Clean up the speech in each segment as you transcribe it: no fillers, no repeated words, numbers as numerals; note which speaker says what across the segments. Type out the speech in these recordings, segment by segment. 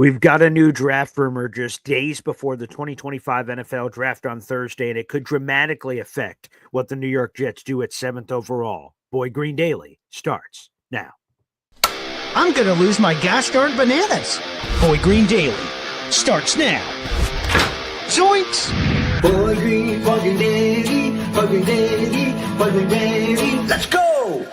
Speaker 1: We've got a new draft rumor just days before the 2025 NFL draft on Thursday, and it could dramatically affect what the New York Jets do at 7th overall. Boy Green Daily starts now.
Speaker 2: I'm going to lose my gosh darn bananas. Boy Green Daily starts now. Zoinks!
Speaker 3: Boy Green Daily, Boy Green Daily, Boy Green Daily, let's go!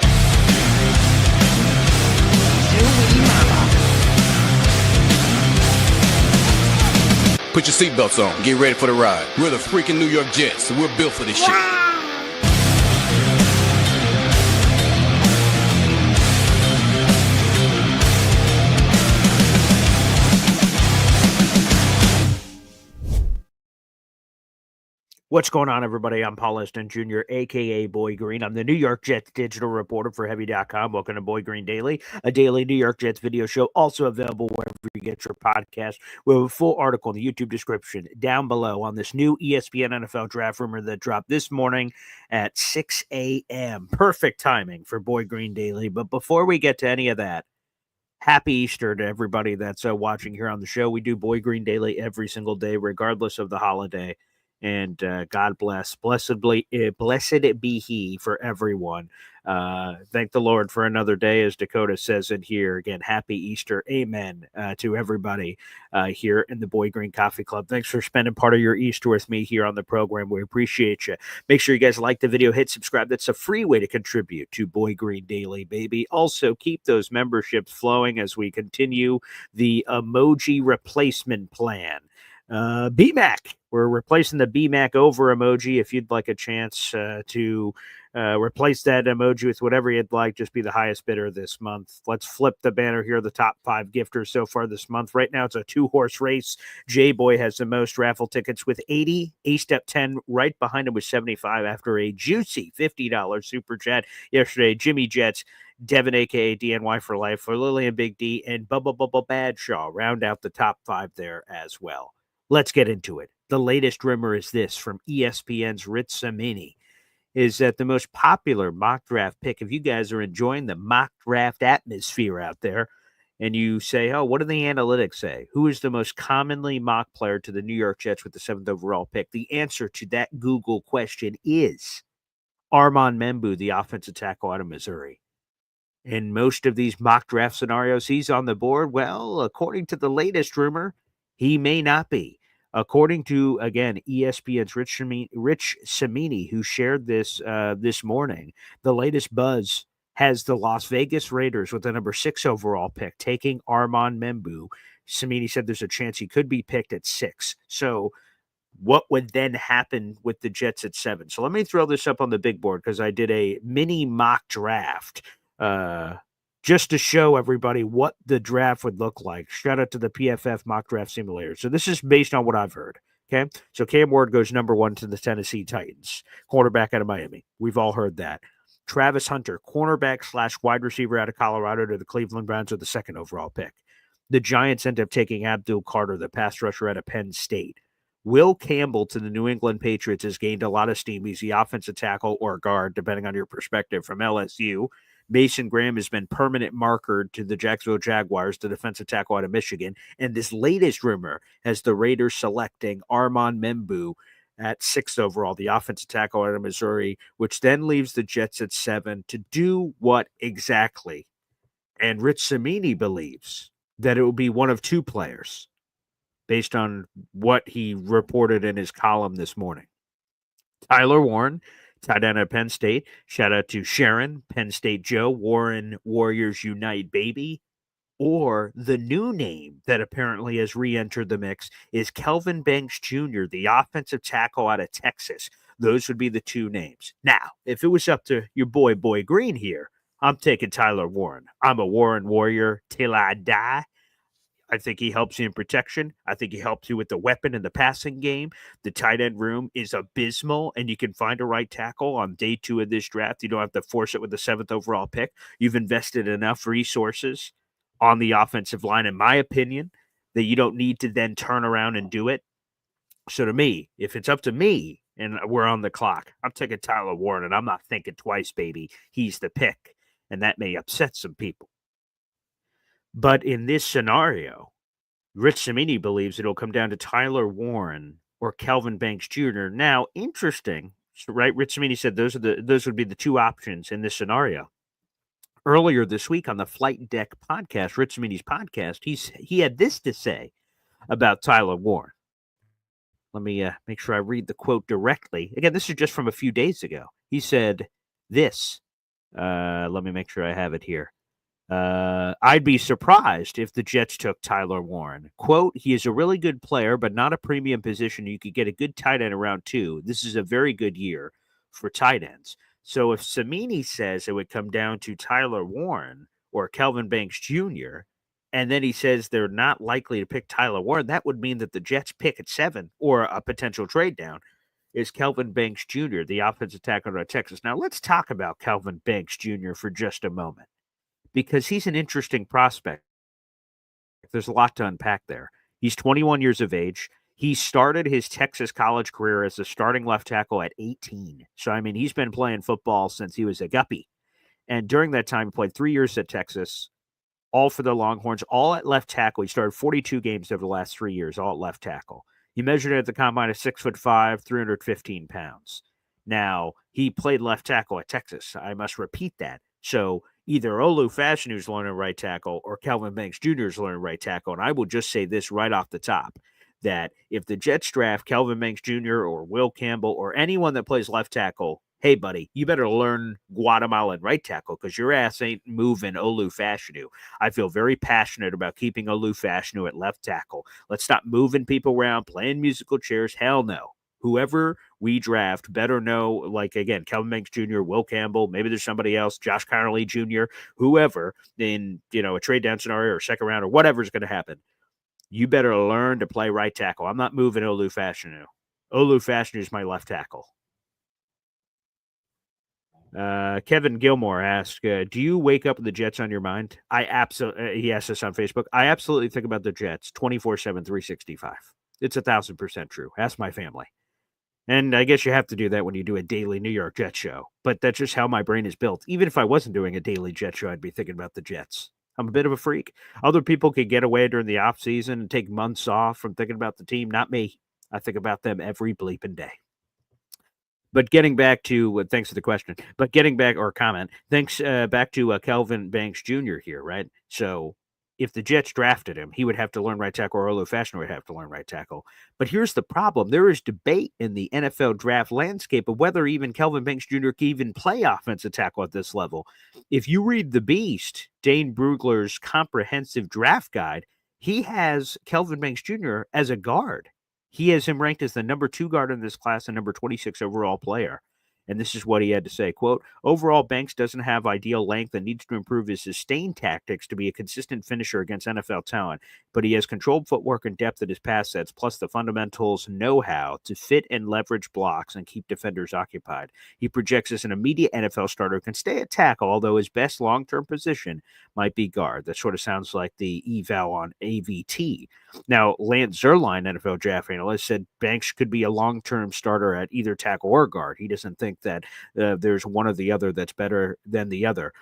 Speaker 4: Put your seatbelts on. Get ready for the ride. We're the freaking New York Jets, so we're built for this shit.
Speaker 1: What's going on, everybody? I'm Paul Eston Jr., a.k.a. Boy Green. I'm the New York Jets digital reporter for Heavy.com. Welcome to Boy Green Daily, a daily New York Jets video show, also available wherever you get your podcast. We have a full article in the YouTube description down below on this new ESPN NFL draft rumor that dropped this morning at 6 a.m. Perfect timing for Boy Green Daily. But before we get to any of that, happy Easter to everybody that's watching here on the show. We do Boy Green Daily every single day, regardless of the holiday. And God bless. Blessed be he for everyone. Thank the Lord for another day, as Dakota says it here. Again, happy Easter. Amen to everybody here in the Boy Green Coffee Club. Thanks for spending part of your Easter with me here on the program. We appreciate you. Make sure you guys like the video, hit subscribe. That's a free way to contribute to Boy Green Daily, baby. Also, keep those memberships flowing as we continue the emoji replacement plan. BMAC. We're replacing the BMAC over emoji. If you'd like a chance to replace that emoji with whatever you'd like, just be the highest bidder this month. Let's flip the banner here. The top 5 gifters so far this month. Right now, it's a 2-horse race. J-Boy has the most raffle tickets with 80. A-Step 10 right behind him with 75 after a juicy $50 super chat yesterday. Jimmy Jets, Devin, a.k.a. DNY for life, for Lillian Big D, and Bubba Badshaw round out the top 5 there as well. Let's get into it. The latest rumor is this from ESPN's Rich Cimini, is that the most popular mock draft pick, if you guys are enjoying the mock draft atmosphere out there, and you say, oh, what do the analytics say? Who is the most commonly mock player to the New York Jets with the 7th overall pick? The answer to that Google question is Armand Membu, the offensive tackle out of Missouri. In most of these mock draft scenarios, he's on the board. Well, according to the latest rumor, he may not be. According to, again, ESPN's Rich Cimini, who shared this this morning, the latest buzz has the Las Vegas Raiders with the number 6 overall pick, taking Armand Membu. Cimini said there's a chance he could be picked at 6. So what would then happen with the Jets at 7? So let me throw this up on the big board because I did a mini mock draft just to show everybody what the draft would look like. Shout out to the PFF mock draft simulator. So this is based on what I've heard. Okay. So Cam Ward goes number 1 to the Tennessee Titans, cornerback out of Miami. We've all heard that. Travis Hunter, cornerback / wide receiver out of Colorado, to the Cleveland Browns with the 2nd overall pick. The Giants end up taking Abdul Carter, the pass rusher out of Penn State. Will Campbell to the New England Patriots has gained a lot of steam. He's the offensive tackle or guard, depending on your perspective, from LSU. Mason Graham has been permanent markered to the Jacksonville Jaguars, the defensive tackle out of Michigan. And this latest rumor has the Raiders selecting Armand Membu at 6th overall, the offensive tackle out of Missouri, which then leaves the Jets at 7 to do what exactly? And Rich Cimini believes that it will be one of 2 players based on what he reported in his column this morning. Tyler Warren, tight end at Penn State. Shout out to Sharon, Penn State Joe, Warren Warriors Unite, baby. Or the new name that apparently has re-entered the mix is Kelvin Banks Jr., the offensive tackle out of Texas. Those would be the 2 names. Now, if it was up to your boy Green here, I'm taking Tyler Warren. I'm a Warren Warrior till I die. I think he helps you in protection. I think he helps you with the weapon in the passing game. The tight end room is abysmal, and you can find a right tackle on day 2 of this draft. You don't have to force it with the 7th overall pick. You've invested enough resources on the offensive line, in my opinion, that you don't need to then turn around and do it. So to me, if it's up to me and we're on the clock, I'm taking Tyler Warren, and I'm not thinking twice, baby. He's the pick, and that may upset some people. But in this scenario, Rich Cimini believes it'll come down to Tyler Warren or Kelvin Banks Jr. Now, interesting, right? Rich Cimini said those would be the two options in this scenario. Earlier this week on the Flight Deck podcast, Rich Cimini's podcast, he had this to say about Tyler Warren. Let me make sure I read the quote directly. Again, this is just from a few days ago. He said this. Let me make sure I have it here. I'd be surprised if the Jets took Tyler Warren. Quote, he is a really good player, but not a premium position. You could get a good tight end around 2. This is a very good year for tight ends. So if Cimini says it would come down to Tyler Warren or Kelvin Banks Jr., and then he says they're not likely to pick Tyler Warren, that would mean that the Jets pick at 7 or a potential trade down is Kelvin Banks Jr., the offensive tackle out of Texas. Now let's talk about Kelvin Banks Jr. for just a moment, because he's an interesting prospect. There's a lot to unpack there. He's 21 years of age. He started his Texas college career as a starting left tackle at 18. So, I mean, he's been playing football since he was a guppy. And during that time, he played 3 years at Texas, all for the Longhorns, all at left tackle. He started 42 games over the last 3 years, all at left tackle. He measured at the combine at 6'5", 315 pounds. Now, he played left tackle at Texas. I must repeat that. So either Olu Fashanu's learning right tackle or Kelvin Banks Jr. is learning right tackle. And I will just say this right off the top, that if the Jets draft Kelvin Banks Jr. or Will Campbell or anyone that plays left tackle, hey, buddy, you better learn Guatemalan right tackle because your ass ain't moving Olu Fashanu. I feel very passionate about keeping Olu Fashanu at left tackle. Let's stop moving people around, playing musical chairs. Hell no. Whoever we draft better know, like, again, Kelvin Banks Jr., Will Campbell, maybe there's somebody else, Josh Connerly Jr., whoever, in, a trade down scenario or second round or whatever is going to happen. You better learn to play right tackle. I'm not moving Olu Fashanu. Olu Fashanu is my left tackle. Kevin Gilmore asked, do you wake up with the Jets on your mind? I absolutely, he asked us on Facebook. I absolutely think about the Jets 24/7, 365. It's 1,000% true. Ask my family. And I guess you have to do that when you do a daily New York Jets show. But that's just how my brain is built. Even if I wasn't doing a daily Jets show, I'd be thinking about the Jets. I'm a bit of a freak. Other people could get away during the off season and take months off from thinking about the team. Not me. I think about them every bleeping day. But getting back to, thanks for the question, but getting back, or comment, thanks back to Kelvin Banks Jr. here, right? So if the Jets drafted him, he would have to learn right tackle, or Olu Fashanu would have to learn right tackle. But here's the problem. There is debate in the NFL draft landscape of whether even Kelvin Banks Jr. can even play offensive tackle at this level. If you read The Beast, Dane Brugler's comprehensive draft guide, he has Kelvin Banks Jr. as a guard. He has him ranked as the number 2 guard in this class and number 26 overall player. And this is what he had to say, quote, overall, Banks doesn't have ideal length and needs to improve his sustained tactics to be a consistent finisher against NFL talent, but he has controlled footwork and depth at his pass sets, plus the fundamentals know-how to fit and leverage blocks and keep defenders occupied. He projects as an immediate NFL starter who can stay at tackle, although his best long-term position might be guard. That sort of sounds like the eval on AVT. Now, Lance Zierlein, NFL draft analyst, said Banks could be a long-term starter at either tackle or guard. He doesn't think that there's one or the other that's better than the other.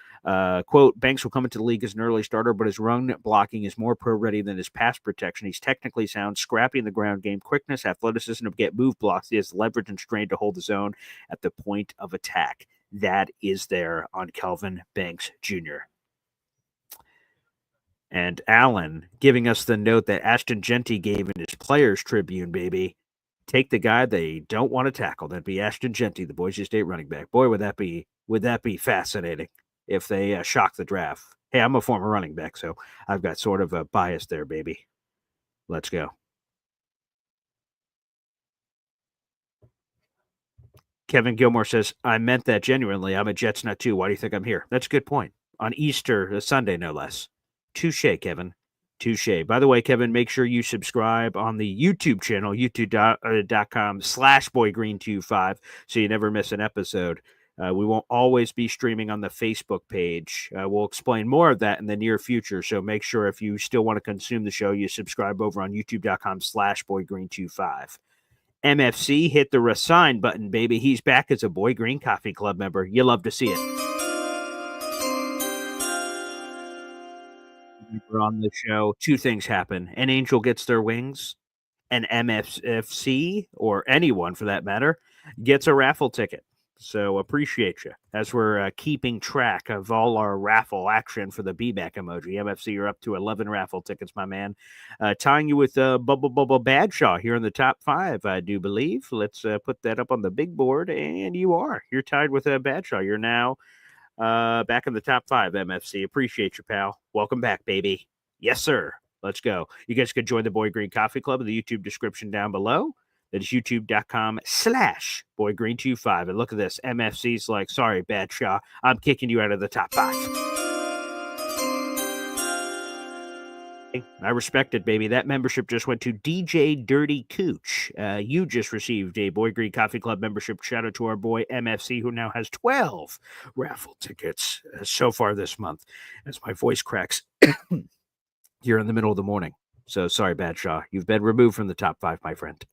Speaker 1: Quote, Banks will come into the league as an early starter, but his run blocking is more pro-ready than his pass protection. He's technically sound, scrappy in the ground game, quickness, athleticism to get move blocks. He has leverage and strength to hold his own at the point of attack. That is there on Kelvin Banks Jr. And Allen giving us the note that Ashton Genty gave in his Players Tribune, baby. Take the guy they don't want to tackle. That'd be Ashton Genty, the Boise State running back. Boy, would that be fascinating if they shock the draft. Hey, I'm a former running back, so I've got sort of a bias there, baby. Let's go. Kevin Gilmore says, I meant that genuinely. I'm a Jets nut too. Why do you think I'm here? That's a good point. On Easter Sunday, no less. Touche, Kevin. Touche. By the way, Kevin, make sure you subscribe on the YouTube channel, youtube.com/boygreen25, so you never miss an episode. We won't always be streaming on the Facebook page. We'll explain more of that in the near future, so make sure if you still want to consume the show, you subscribe over on youtube.com/boygreen25. MFC hit the resign button, baby. He's back as a Boy Green Coffee Club member. You love to see it. We're on the show. Two things happen. An angel gets their wings, and MFC, or anyone for that matter, gets a raffle ticket. So appreciate you as we're keeping track of all our raffle action for the B-back emoji. MFC, you're up to 11 raffle tickets, my man. Tying you with Bubble Badshaw here in the top 5, I do believe. Let's put that up on the big board, and you are. You're tied with Badshaw. You're now back in the top 5, MFC. Appreciate you, pal. Welcome back, baby. Yes, sir. Let's go. You guys could join the Boy Green Coffee Club in the YouTube description down below. That is youtube.com/BoyGreen25. And look at this. MFC's like, sorry, Badshaw. I'm kicking you out of the top 5. I respect it, baby. That membership just went to DJ Dirty Cooch. You just received a Boy Green Coffee Club membership. Shout out to our boy MFC, who now has 12 raffle tickets so far this month. As my voice cracks here in the middle of the morning. So sorry, Badshaw. You've been removed from the top 5, my friend.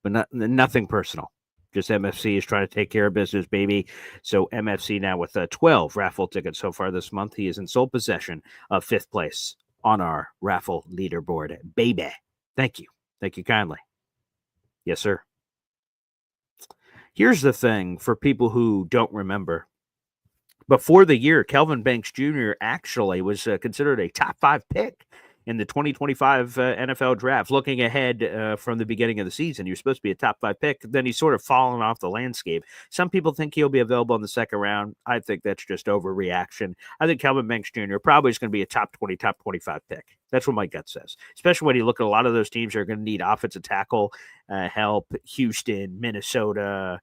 Speaker 1: But nothing personal. Just MFC is trying to take care of business, baby. So MFC now with 12 raffle tickets so far this month. He is in sole possession of 5th place on our raffle leaderboard, baby. Thank you. Thank you kindly. Yes, sir. Here's the thing for people who don't remember. Before the year, Kelvin Banks Jr. actually was considered a top 5 pick in the 2025 NFL draft. Looking ahead from the beginning of the season, he was supposed to be a top 5 pick. Then he's sort of fallen off the landscape. Some people think he'll be available in the second round. I think that's just overreaction. I think Kelvin Banks Jr. probably is going to be a top 20, top 25 pick. That's what my gut says, especially when you look at a lot of those teams that are going to need offensive tackle help. Houston, Minnesota,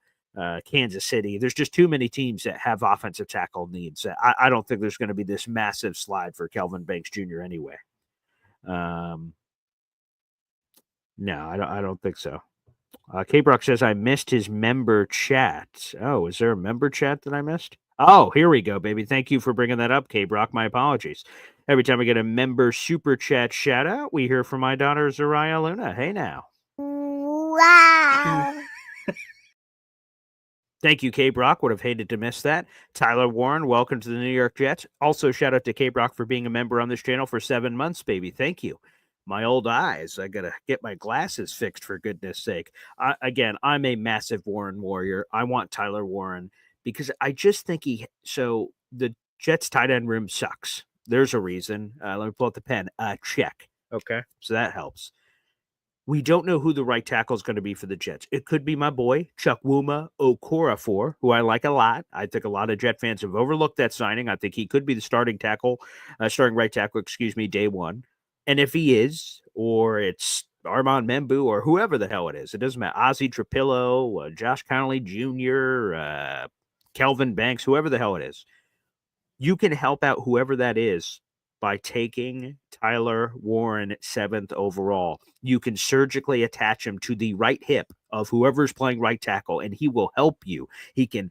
Speaker 1: Kansas City. There's just too many teams that have offensive tackle needs. I don't think there's going to be this massive slide for Kelvin Banks Jr. anyway. No, I don't think so. K-Brock says I missed his member chat. Oh, is there a member chat that I missed? Oh, here we go, baby. Thank you for bringing that up, K-Brock. My apologies. Every time I get a member super chat shout out, we hear from my daughter, Zariah Luna. Hey now.
Speaker 5: Wow.
Speaker 1: Thank you, K-Brock. Would have hated to miss that. Tyler Warren, welcome to the New York Jets. Also, shout out to K-Brock for being a member on this channel for 7 months, baby. Thank you. My old eyes. I got to get my glasses fixed, for goodness sake. Again, I'm a massive Warren warrior. I want Tyler Warren because I just think so the Jets tight end room sucks. There's a reason. Let me pull out the pen. Check. Okay. So that helps. We don't know who the right tackle is going to be for the Jets. It could be my boy, Chukwuma Okorafor, who I like a lot. I think a lot of Jet fans have overlooked that signing. I think he could be the starting right tackle, day one. And if he is, or it's Armand Membu, or whoever the hell it is, it doesn't matter. Ozzie Trapillo, Josh Connolly Jr., Kelvin Banks, whoever the hell it is, you can help out whoever that is by taking Tyler Warren 7th overall. You can surgically attach him to the right hip of whoever's playing right tackle, and he will help you. He can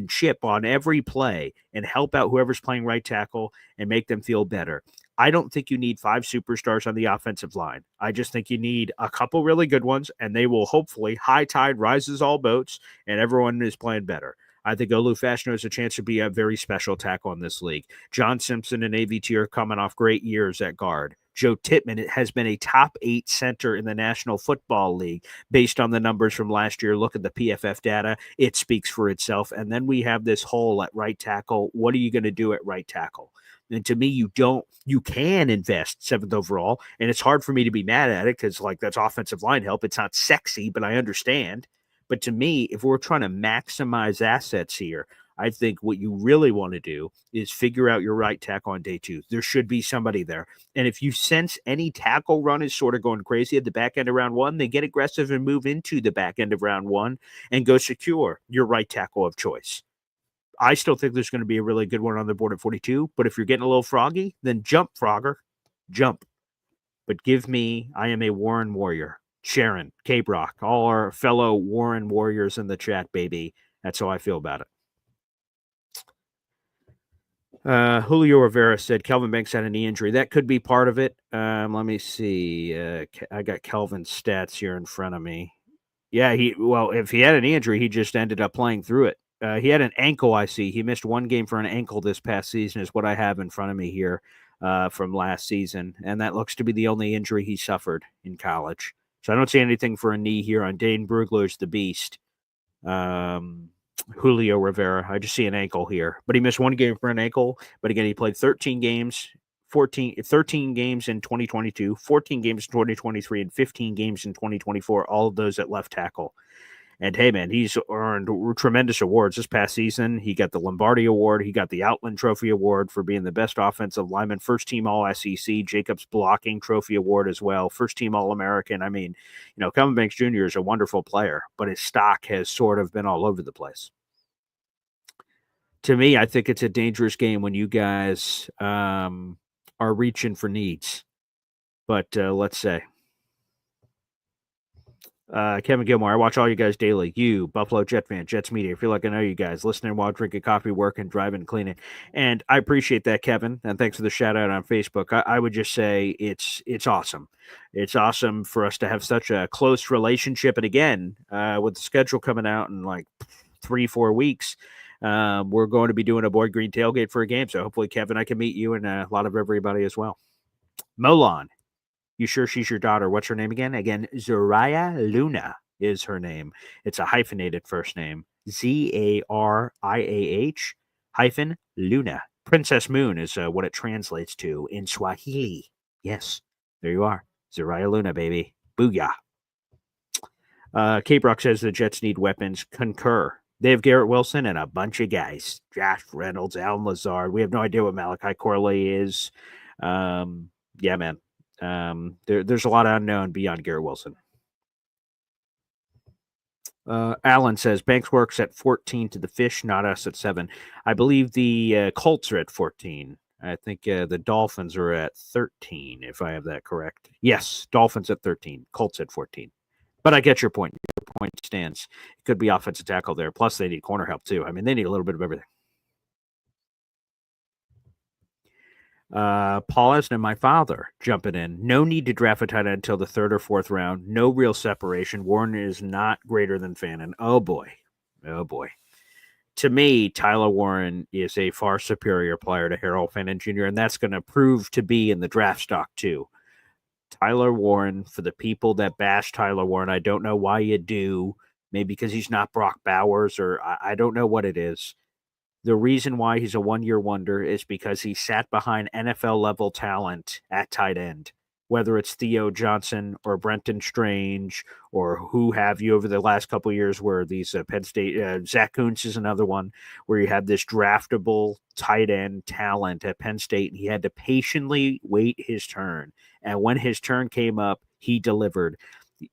Speaker 1: chip on every play and help out whoever's playing right tackle and make them feel better. I don't think you need 5 superstars on the offensive line. I just think you need a couple really good ones, and they will hopefully, high tide rises all boats, and everyone is playing better. I think Olu Fashanu has a chance to be a very special tackle in this league. John Simpson and AVT are coming off great years at guard. Joe Tittman has been a top 8 center in the National Football League based on the numbers from last year. Look at the PFF data. It speaks for itself. And then we have this hole at right tackle. What are you going to do at right tackle? And to me, you can invest 7th overall. And it's hard for me to be mad at it because, that's offensive line help. It's not sexy, but I understand. But to me, if we're trying to maximize assets here, I think what you really want to do is figure out your right tackle on day 2. There should be somebody there. And if you sense any tackle run is sort of going crazy at the back end of round 1, then get aggressive and move into the back end of round 1 and go secure your right tackle of choice. I still think there's going to be a really good one on the board at 42. But if you're getting a little froggy, then jump, Frogger. Jump. But I am a Warren warrior. Sharon, K-Brock, all our fellow Warren warriors in the chat, baby. That's how I feel about it. Julio Rivera said Kelvin Banks had a knee injury. That could be part of it. Let me see. I got Kelvin's stats here in front of me. Yeah, if he had a knee injury, he just ended up playing through it. He had an ankle, I see. He missed 1 game for an ankle this past season is what I have in front of me here. from last season, and that looks to be the only injury he suffered in college. So I don't see anything for a knee here on Dane Brugler's the Beast. Julio Rivera, I just see an ankle here. But he missed one game for an ankle. But again, he played 13 games, 13 games in 2022, 14 games in 2023, and 15 games in 2024, all of those at left tackle. And hey, man, he's earned tremendous awards this past season. He got the Lombardi Award. He got the Outland Trophy Award for being the best offensive lineman, first team All SEC, Jacobs Blocking Trophy Award as well, first team All American. I mean, Kevin Banks Jr. is a wonderful player, but his stock has sort of been all over the place. To me, I think it's a dangerous game when you guys are reaching for needs. But let's say. Kevin Gilmore, I watch all you guys daily. You, Buffalo Jet fan, Jets Media. I feel like I know you guys. Listening while drinking coffee, working, driving, cleaning. And I appreciate that, Kevin. And thanks for the shout out on Facebook. I would just say it's awesome. It's awesome for us to have such a close relationship. And again, with the schedule coming out in like 3-4 weeks, we're going to be doing a Boy Green tailgate for a game. So hopefully, Kevin, I can meet you and a lot of everybody as well. Molon. You sure she's your daughter? What's her name again? Again, Zariah Luna is her name. It's a hyphenated first name. Zariah hyphen Luna. Princess Moon is what it translates to in Swahili. Yes, there you are. Zariah Luna, baby. Booyah. K-Brock says the Jets need weapons. Concur. They have Garrett Wilson and a bunch of guys. Josh Reynolds, Alan Lazard. We have no idea what Malachi Corley is. Yeah, man. There's a lot of unknown beyond Garrett Wilson. Alan says Banks works at 14 to the Fish, not us at 7. I believe the Colts are at 14. I think the Dolphins are at 13, if I have that correct. Yes, Dolphins at 13, Colts at 14. But I get your point. Your point stands. It could be offensive tackle there. Plus, they need corner help, too. I mean, they need a little bit of everything. Paulus and my father jumping in. No need to draft a tight end until the 3rd or 4th round. No real separation. Warren is not greater than Fannin. Oh boy. To me, Tyler Warren is a far superior player to Harold Fannin Jr., and that's going to prove to be in the draft stock too. Tyler Warren, for the people that bash Tyler Warren, I don't know why you do. Maybe because he's not Brock Bowers, or I don't know what it is. The reason why he's a one-year wonder is because he sat behind NFL-level talent at tight end, whether it's Theo Johnson or Brenton Strange or who have you over the last couple of years where these Penn State, Zach Kuntz is another one, where you have this draftable tight end talent at Penn State, and he had to patiently wait his turn. And when his turn came up, he delivered.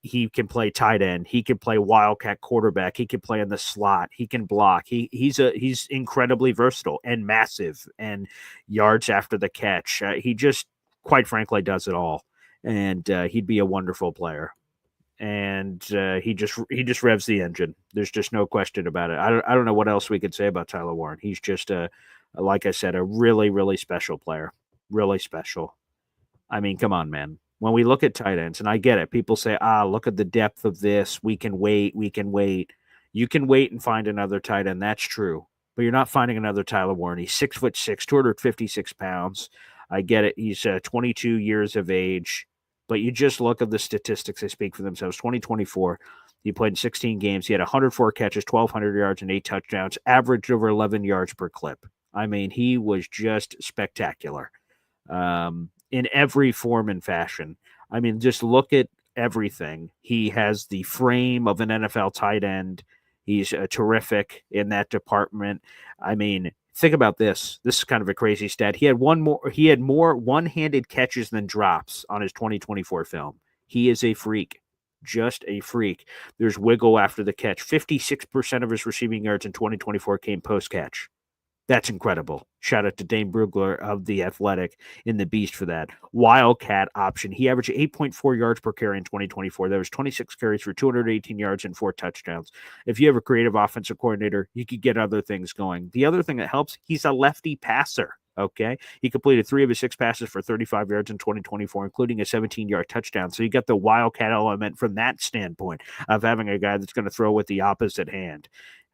Speaker 1: He can play tight end. He can play wildcat quarterback. He can play in the slot. He can block. He's incredibly versatile and massive and yards after the catch. He just, quite frankly, does it all. And he'd be a wonderful player. And he just revs the engine. There's just no question about it. I don't know what else we could say about Tyler Warren. He's just like I said, a really, really special player. Really special. I mean, come on, man. When we look at tight ends, and I get it, people say, look at the depth of this. We can wait. You can wait and find another tight end. That's true. But you're not finding another Tyler Warren. He's 6'6", 256 pounds. I get it. He's 22 years of age. But you just look at the statistics. They speak for themselves. 2024, he played in 16 games. He had 104 catches, 1,200 yards, and 8 touchdowns, averaged over 11 yards per clip. I mean, he was just spectacular. In every form and fashion. I mean, just look at everything. He has the frame of an NFL tight end. He's terrific in that department. I mean, think about this. This is kind of a crazy stat. He had more one-handed catches than drops on his 2024 film. He is a freak. Just a freak. There's wiggle after the catch. 56% of his receiving yards in 2024 came post-catch. That's incredible. Shout out to Dane Brugler of The Athletic in the Beast for that. Wildcat option. He averaged 8.4 yards per carry in 2024. There was 26 carries for 218 yards and 4 touchdowns. If you have a creative offensive coordinator, you could get other things going. The other thing that helps, he's a lefty passer. Okay. He completed 3 of his 6 passes for 35 yards in 2024, including a 17-yard touchdown. So you got the Wildcat element from that standpoint of having a guy that's going to throw with the opposite hand.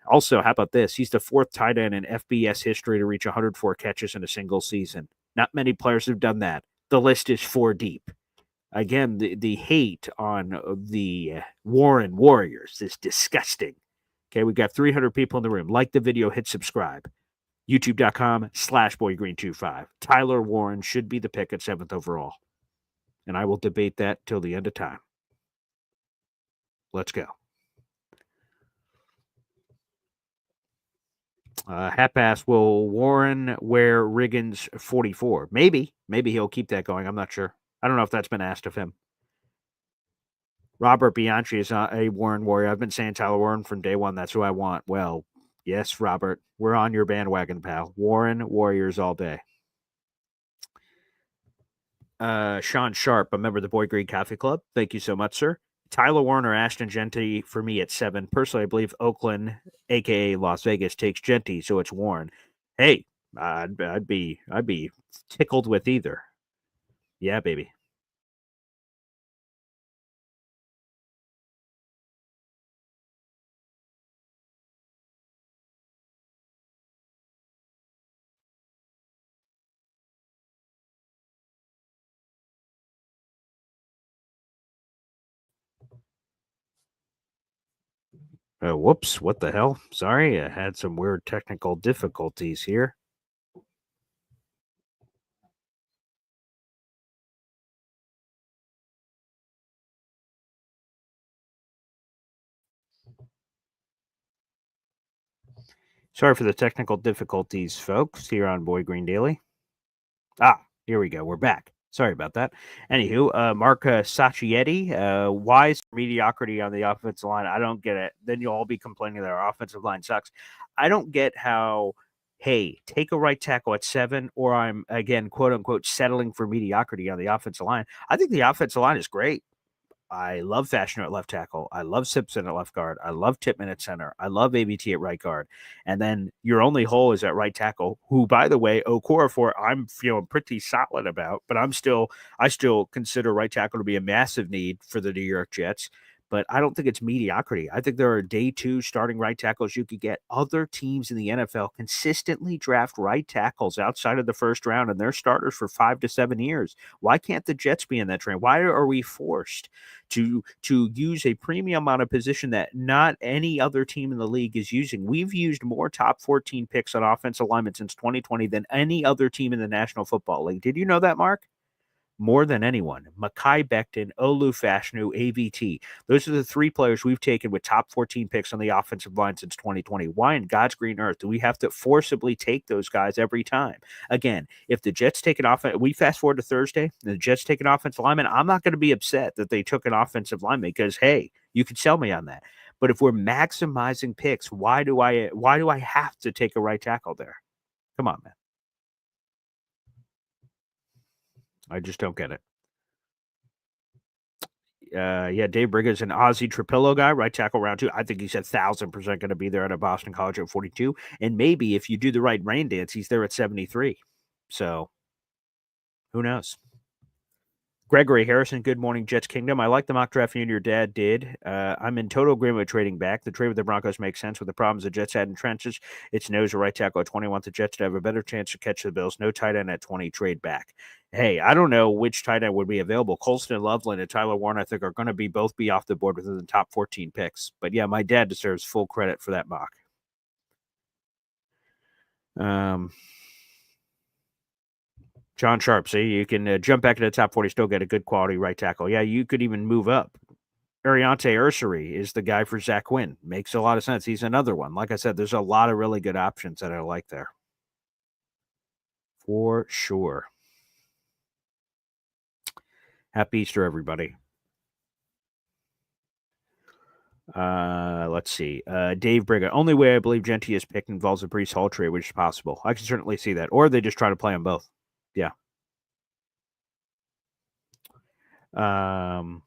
Speaker 1: Also, how about this? He's the 4th tight end in FBS history to reach 104 catches in a single season. Not many players have done that. The list is 4 deep. Again, the hate on the Warren Warriors is disgusting. Okay, we got 300 people in the room. Like the video, hit subscribe. YouTube.com/BoyGreen25. Tyler Warren should be the pick at 7th overall. And I will debate that till the end of time. Let's go. Half-pass, will Warren wear Riggins 44? Maybe. Maybe he'll keep that going. I'm not sure. I don't know if that's been asked of him. Robert Bianchi is not a Warren Warrior. I've been saying Tyler Warren from day one. That's who I want. Well, yes, Robert. We're on your bandwagon, pal. Warren Warriors all day. Sean Sharp, a member of the Boy Green Coffee Club. Thank you so much, sir. Tyler Warren or Ashton Genty for me at 7. Personally, I believe Oakland, aka Las Vegas, takes Genty, so it's Warren. Hey, I'd be tickled with either. Yeah, baby. Whoops, what the hell? Sorry, I had some weird technical difficulties here. Sorry for the technical difficulties, folks, here on Boy Green Daily. Here we go. We're back. Sorry about that. Anywho, Mark Sacchietti, why is mediocrity on the offensive line? I don't get it. Then you'll all be complaining that our offensive line sucks. I don't get how, hey, take a right tackle at 7, or I'm, again, quote unquote, settling for mediocrity on the offensive line. I think the offensive line is great. I love Fashioner at left tackle. I love Simpson at left guard. I love Tippmann at center. I love ABT at right guard. And then your only hole is at right tackle, who, by the way, Okorafor, I'm feeling pretty solid about, but I still consider right tackle to be a massive need for the New York Jets. But I don't think it's mediocrity. I think there are day 2 starting right tackles you could get. Other teams in the NFL consistently draft right tackles outside of the first round, and they're starters for 5 to 7 years. Why can't the Jets be in that train? Why are we forced to use a premium on a position that not any other team in the league is using? We've used more top 14 picks on offensive linemen since 2020 than any other team in the National Football League. Did you know that, Mark? More than anyone. Mekhi Becton, Olu Fashanu, AVT. Those are the 3 players we've taken with top 14 picks on the offensive line since 2020. Why in God's green earth do we have to forcibly take those guys every time? Again, if the Jets take an offense, we fast forward to Thursday, and the Jets take an offensive lineman, I'm not going to be upset that they took an offensive lineman because, hey, you can sell me on that. But if we're maximizing picks, why do I have to take a right tackle there? Come on, man. I just don't get it. Dave Briggs, an Ozzie Trapillo guy, right tackle round 2. I think he's 1,000% going to be there at Boston College at 42. And maybe if you do the right rain dance, he's there at 73. So who knows? Gregory Harrison, good morning, Jets Kingdom. I like the mock draft you and your dad did. I'm in total agreement with trading back. The trade with the Broncos makes sense with the problems the Jets had in trenches. It's nose or right tackle at 20. Want the Jets to have a better chance to catch the Bills. No tight end at 20. Trade back. Hey, I don't know which tight end would be available. Colston Loveland and Tyler Warren, I think, are going to both be off the board within the top 14 picks. But yeah, my dad deserves full credit for that mock. John Sharp, see, you can jump back into the top 40, still get a good quality right tackle. Yeah, you could even move up. Ariante Ursary is the guy for Zach Quinn. Makes a lot of sense. He's another one. Like I said, there's a lot of really good options that I like there. For sure. Happy Easter, everybody. Let's see. Dave Briga. Only way I believe Genty is picked involves a Breece Hall trade, which is possible. I can certainly see that. Or they just try to play them both. Yeah. And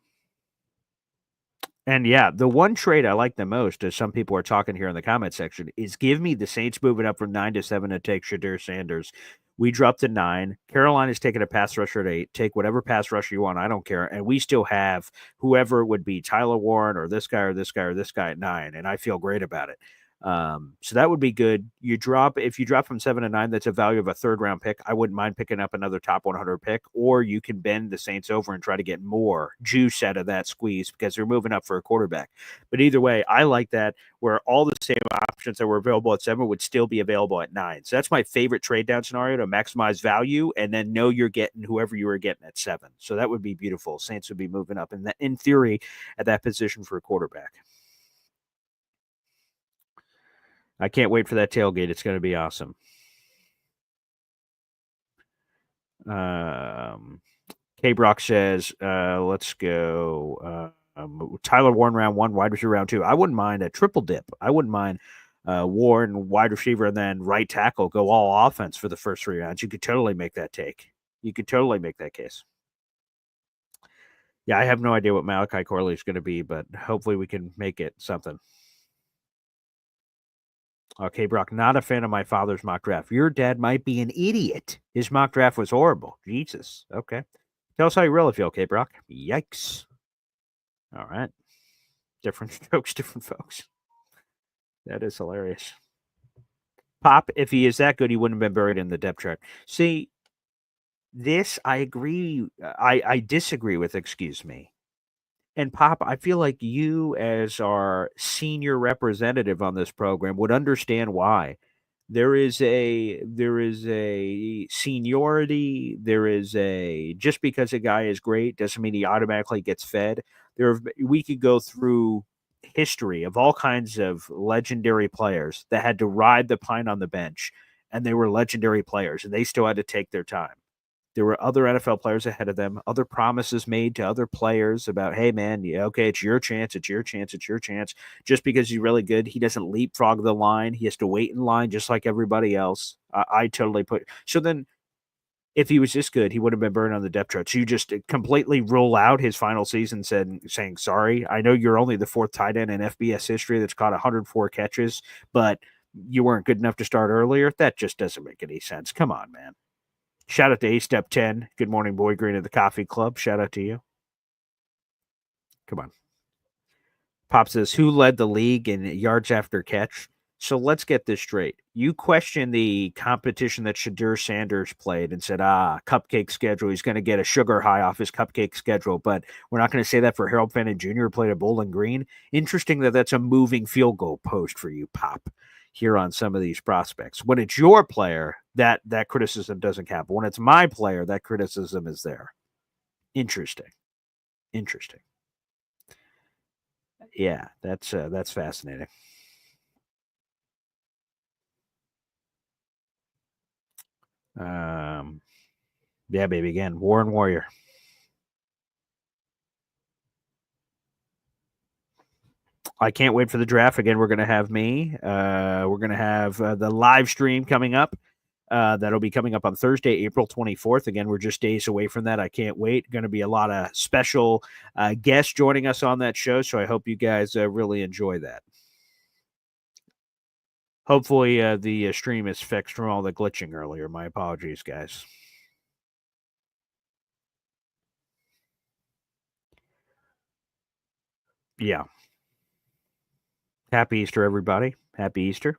Speaker 1: yeah, the one trade I like the most, as some people are talking here in the comment section, is give me the Saints moving up from 9 to 7 to take Shadir Sanders. We dropped to 9. Carolina's taking a pass rusher at 8. Take whatever pass rusher you want. I don't care. And we still have whoever it would be, Tyler Warren or this guy or this guy or this guy at 9. And I feel great about it. So that would be good. If you drop from 7 to 9, that's a value of a third round pick. I wouldn't mind picking up another top 100 pick, or you can bend the Saints over and try to get more juice out of that squeeze because they're moving up for a quarterback. But either way, I like that where all the same options that were available at 7 would still be available at 9. So that's my favorite trade down scenario to maximize value and then know you're getting whoever you were getting at 7. So that would be beautiful. Saints would be moving up in theory at that position for a quarterback. I can't wait for that tailgate. It's going to be awesome. K Brock says, let's go. Tyler Warren round 1, wide receiver round 2. I wouldn't mind a triple dip. I wouldn't mind Warren wide receiver and then right tackle go all offense for the first 3 rounds. You could totally make that take. You could totally make that case. Yeah, I have no idea what Malachi Corley is going to be, but hopefully we can make it something. Okay, Brock, not a fan of my father's mock draft. Your dad might be an idiot. His mock draft was horrible. Jesus. Okay. Tell us how you really feel, okay, Brock? Yikes. All right. Different strokes, different folks. That is hilarious. Pop, if he is that good, he wouldn't have been buried in the depth chart. See, this I agree. I disagree with, excuse me. And Pop, I feel like you, as our senior representative on this program, would understand why. There is a seniority. There is a just because a guy is great doesn't mean he automatically gets fed. We could go through history of all kinds of legendary players that had to ride the pine on the bench, and they were legendary players, and they still had to take their time. There were other NFL players ahead of them, other promises made to other players about, hey, man, yeah, okay, it's your chance, it's your chance, it's your chance. Just because he's really good, he doesn't leapfrog the line. He has to wait in line just like everybody else. I totally put – so then if he was this good, he would have been burned on the depth chart. So you just completely rule out his final season saying, sorry, I know you're only the 4th tight end in FBS history that's caught 104 catches, but you weren't good enough to start earlier. That just doesn't make any sense. Come on, man. Shout out to A-Step 10. Good morning, Boy Green of the Coffee Club. Shout out to you. Come on. Pop says, who led the league in yards after catch? So let's get this straight. You question the competition that Shadur Sanders played and said, cupcake schedule. He's going to get a sugar high off his cupcake schedule. But we're not going to say that for Harold Fannin Jr., who played at Bowling Green. Interesting that that's a moving field goal post for you, Pop, here on some of these prospects. When it's your player, that criticism doesn't count. But when it's my player, that criticism is there. Interesting. Yeah, that's fascinating. Yeah, baby, again, Warren Warrior. I can't wait for the draft. Again, we're going to have me. We're going to have the live stream coming up. That'll be coming up on Thursday, April 24th. Again, we're just days away from that. I can't wait. Going to be a lot of special guests joining us on that show, so I hope you guys really enjoy that. Hopefully, the stream is fixed from all the glitching earlier. My apologies, guys. Yeah. Happy Easter, everybody. Happy Easter.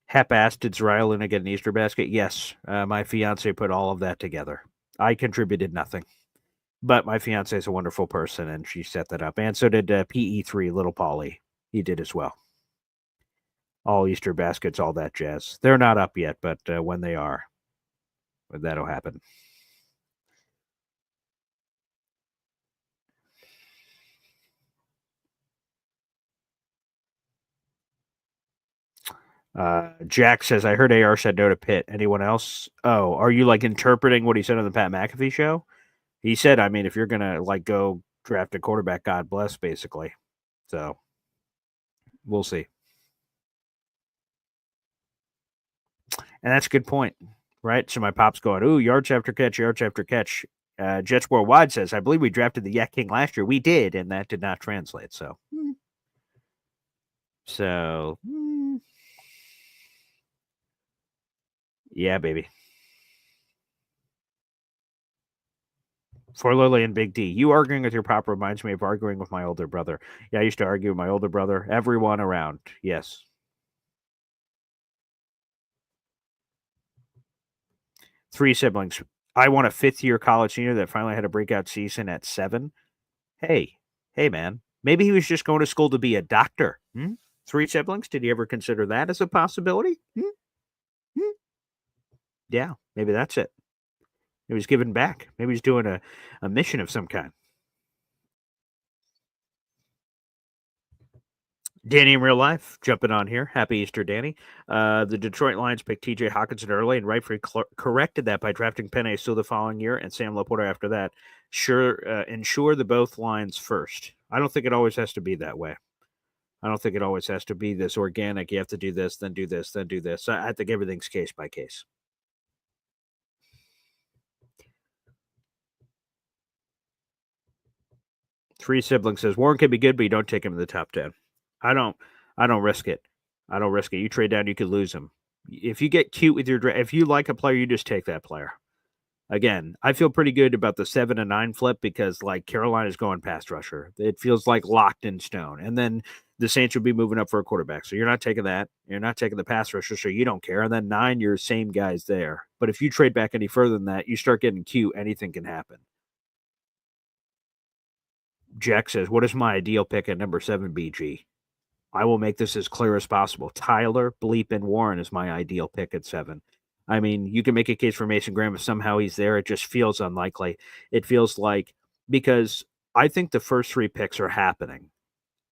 Speaker 1: Hap did Zrylina get an Easter basket? Yes. My fiance put all of that together. I contributed nothing. But my fiance is a wonderful person, and she set that up. And so did PE3, Little Polly. He did as well. All Easter baskets, all that jazz. They're not up yet, but when they are, that'll happen. Jack says, I heard AR said no to Pitt. Anyone else? Oh, are you like interpreting what he said on the Pat McAfee show? He said, I mean, if you're going to like go draft a quarterback, God bless, basically. So we'll see. And that's a good point, right? So my pop's going, ooh, yards after catch, yards after catch. Jets Worldwide says, I believe we drafted the Yak King last year. We did, and that did not translate. So, yeah, baby. For Lily and Big D, you arguing with your pop reminds me of arguing with my older brother. Yeah, I used to argue with my older brother. Everyone around. Yes. Three siblings. I want a fifth-year college senior that finally had a breakout season at 7. Hey, man. Maybe he was just going to school to be a doctor. Hmm? Three siblings? Did you ever consider that as a possibility? Hmm? Yeah, maybe that's it. He was giving back. Maybe he's doing a mission of some kind. Danny in real life, jumping on here. Happy Easter, Danny. The Detroit Lions picked TJ Hawkinson early and rightfully corrected that by drafting Penny Sewell the following year and Sam Laporta after that. Ensure the both lines first. I don't think it always has to be that way. I don't think it always has to be this organic. You have to do this, then do this, then do this. I think everything's case by case. Three siblings says Warren can be good, but you don't take him in the top 10. I don't risk it. I don't risk it. You trade down, you could lose him. If you get cute with your draft, if you like a player, you just take that player. Again, I feel pretty good about the 7 and 9 flip because like Carolina's going past rusher. It feels like locked in stone. And then the Saints would be moving up for a quarterback. So you're not taking that. You're not taking the pass rusher, so you don't care. And then 9, you're same guys there. But if you trade back any further than that, you start getting cute, anything can happen. Jack says, what is my ideal pick at number 7, BG? I will make this as clear as possible. Tyler Bleepin Warren is my ideal pick at 7. I mean, you can make a case for Mason Graham if somehow he's there. It just feels unlikely. It feels like because I think the first 3 picks are happening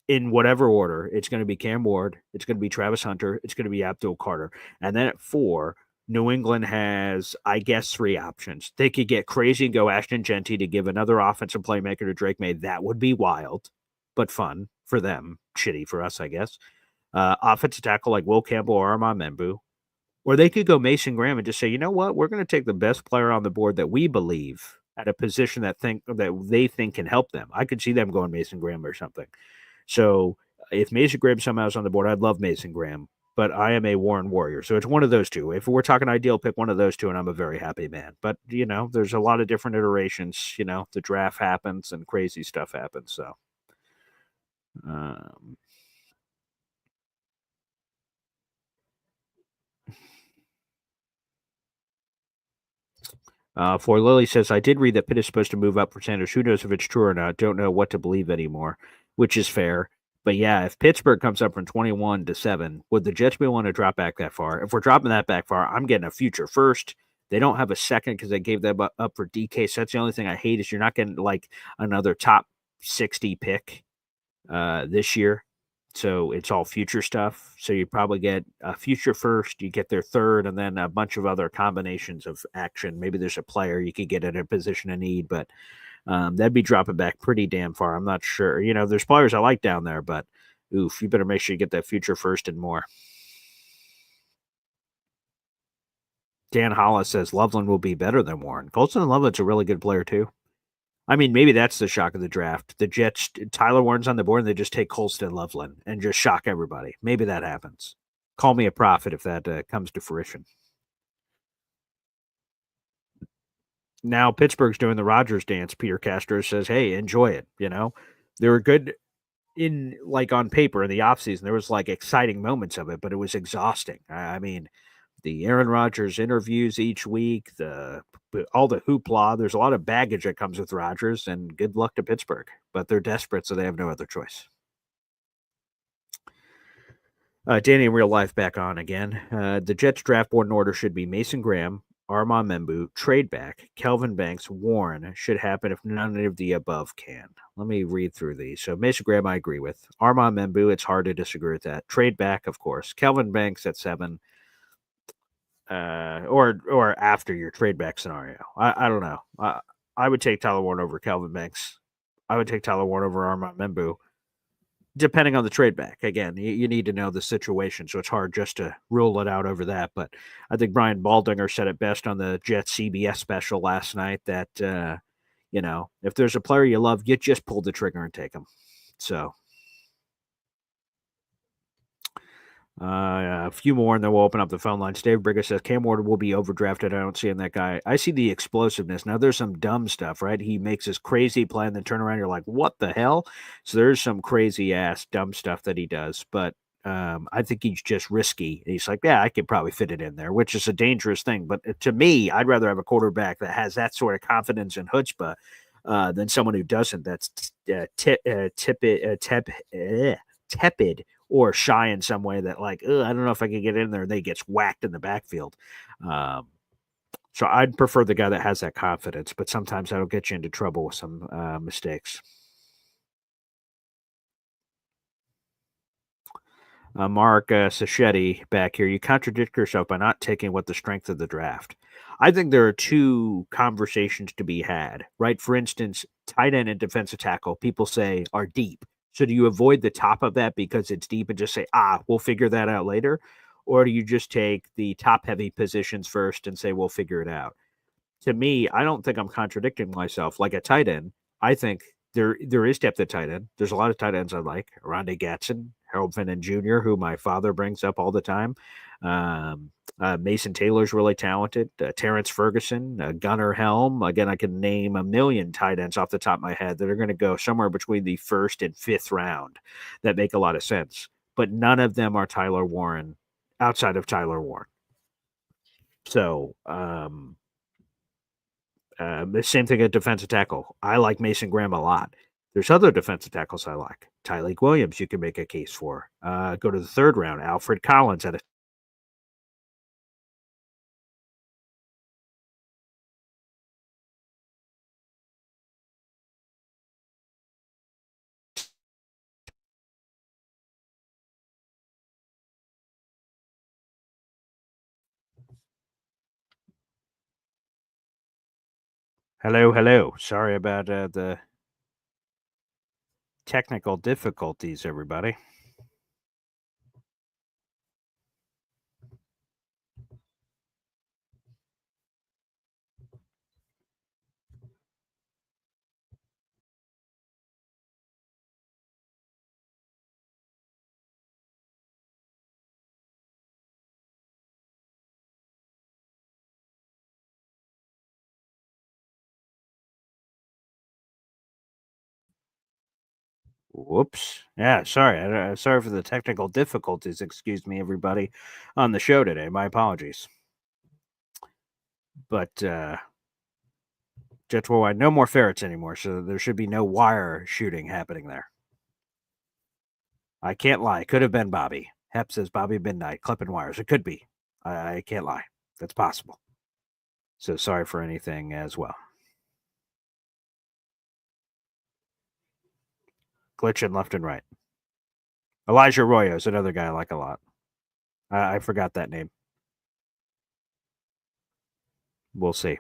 Speaker 1: in whatever order. It's going to be Cam Ward, it's going to be Travis Hunter, it's going to be Abdul Carter. And then at 4, New England has, I guess, 3 options. They could get crazy and go Ashton Genty to give another offensive playmaker to Drake May. That would be wild, but fun for them. Shitty for us, I guess. Offensive tackle like Will Campbell or Armand Membu. Or they could go Mason Graham and just say, you know what? We're going to take the best player on the board that we believe at a position that they think can help them. I could see them going Mason Graham or something. So if Mason Graham somehow is on the board, I'd love Mason Graham, but I am a Warren Warrior. So it's one of those two. If we're talking ideal, pick one of those two, and I'm a very happy man. But, there's a lot of different iterations. The draft happens and crazy stuff happens. So, For Lily says, I did read that Pitt is supposed to move up for Sanders. Who knows if it's true or not? Don't know what to believe anymore, which is fair. But yeah, if Pittsburgh comes up from 21 to 7, would the Jets be willing to drop back that far? If we're dropping that back far, I'm getting a future first. They don't have a second because they gave that up for DK. So that's the only thing I hate is you're not getting like another top 60 pick this year. So it's all future stuff. So you probably get a future first, you get their third, and then a bunch of other combinations of action. Maybe there's a player you could get in a position of need, but that'd be dropping back pretty damn far. I'm not sure. There's players I like down there, but oof, you better make sure you get that future first and more. Dan Hollis says Loveland will be better than Warren. Colston and Loveland's a really good player too. I mean, maybe that's the shock of the draft. The Jets, Tyler Warren's on the board, and they just take Colston Loveland and just shock everybody. Maybe that happens. Call me a prophet if that comes to fruition. Now Pittsburgh's doing the Rodgers dance. Peter Castro says, hey, enjoy it. They were good on paper in the offseason. There was exciting moments of it, but it was exhausting. I mean, the Aaron Rodgers interviews each week, all the hoopla. There's a lot of baggage that comes with Rodgers, and good luck to Pittsburgh. But they're desperate, so they have no other choice. Danny in real life back on again. The Jets draft board in order should be Mason Graham, Armand Membu, trade back, Kelvin Banks, Warren should happen if none of the above can. Let me read through these. So Mason Graham, I agree with. Armand Membu, it's hard to disagree with that. Trade back, of course. Kelvin Banks at 7. Or after your trade back scenario. I don't know. I would take Tyler Warren over Calvin Banks. I would take Tyler Warren over Armand Membu, depending on the trade back. Again, you need to know the situation, so it's hard just to rule it out over that. But I think Brian Baldinger said it best on the Jets CBS special last night that, if there's a player you love, you just pull the trigger and take him. So A few more, and then we'll open up the phone lines. Dave Brigger says Cam Ward will be overdrafted. I don't see in that guy. I see the explosiveness. Now, there's some dumb stuff, right? He makes this crazy play and then turn around. You're like, what the hell? So there's some crazy ass dumb stuff that he does. But I think he's just risky. He's like, yeah, I could probably fit it in there, which is a dangerous thing. But to me, I'd rather have a quarterback that has that sort of confidence and chutzpah than someone who doesn't. That's tepid or shy in some way that like, I don't know if I can get in there. And they gets whacked in the backfield. So I'd prefer the guy that has that confidence, but sometimes that'll get you into trouble with some mistakes. Mark Sacchetti back here. You contradict yourself by not taking what the strength of the draft. I think there are two conversations to be had, right? For instance, tight end and defensive tackle, people say are deep. So do you avoid the top of that because it's deep and just say, we'll figure that out later? Or do you just take the top heavy positions first and say, we'll figure it out? To me, I don't think I'm contradicting myself. Like a tight end, I think there is depth at tight end. There's a lot of tight ends I like. Rondé Gatson, Harold Finnan Jr., who my father brings up all the time. Mason Taylor's really talented. Terrence Ferguson, Gunnar Helm. Again, I can name a million tight ends off the top of my head that are going to go somewhere between the first and fifth round that make a lot of sense. But none of them are Tyler Warren outside of Tyler Warren. So, the same thing at defensive tackle. I like Mason Graham a lot. There's other defensive tackles I like. Tyleik Williams, you can make a case for. Go to the third round. Alfred Collins at a hello. Sorry about the technical difficulties, everybody. Whoops. Yeah, sorry. Sorry for the technical difficulties. Excuse me, everybody, on the show today. My apologies. But Jets Worldwide, no more ferrets anymore, so there should be no wire shooting happening there. I can't lie. Could have been Bobby. Hep says Bobby Midnight clipping wires. It could be. I can't lie. That's possible. So sorry for anything as well. Glitching left and right. Elijah Arroyo is another guy I like a lot. I forgot that name. We'll see.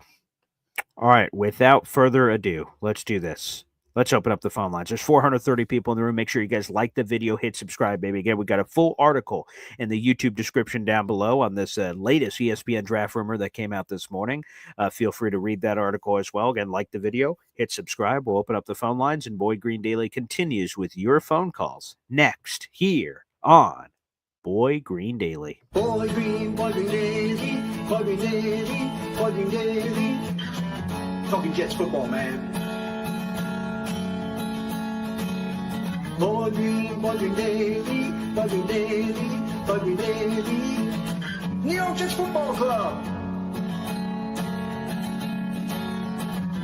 Speaker 1: All right. Without further ado, let's do this. Let's open up the phone lines. There's 430 people in the room. Make sure you guys like the video, hit subscribe, baby. Again, we got a full article in the YouTube description down below on this latest ESPN draft rumor that came out this morning. Feel free to read that article as well. Again, like the video, hit subscribe. We'll open up the phone lines, and Boy Green Daily continues with your phone calls next here on Boy Green Daily.
Speaker 3: Boy Green Daily, Boy Green Daily, Boy Green Daily. Talking Jets football, man. Boy Green Daily, Boy Green Daily, Boy Green Daily. New York Jets Football Club.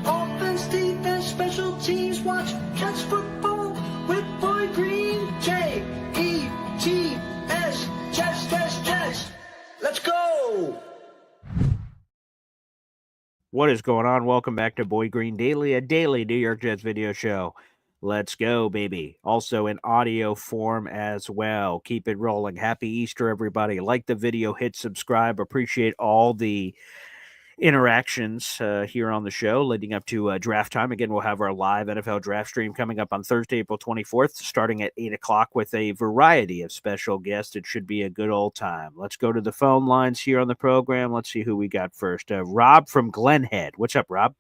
Speaker 3: Offense, defense, special teams. Watch Jets football with Boy Green. J-E-T-S. Jets. Let's go.
Speaker 1: What is going on? Welcome back to Boy Green Daily, a daily New York Jets video show. Let's go, baby. Also in audio form as well. Keep it rolling. Happy Easter, everybody. Like the video, hit subscribe. Appreciate all the interactions here on the show leading up to draft time. Again, we'll have our live NFL draft stream coming up on Thursday, April 24th, starting at 8 o'clock with a variety of special guests. It should be a good old time. Let's go to the phone lines here on the program. Let's see who we got first. Rob from Glenhead. What's up, Rob?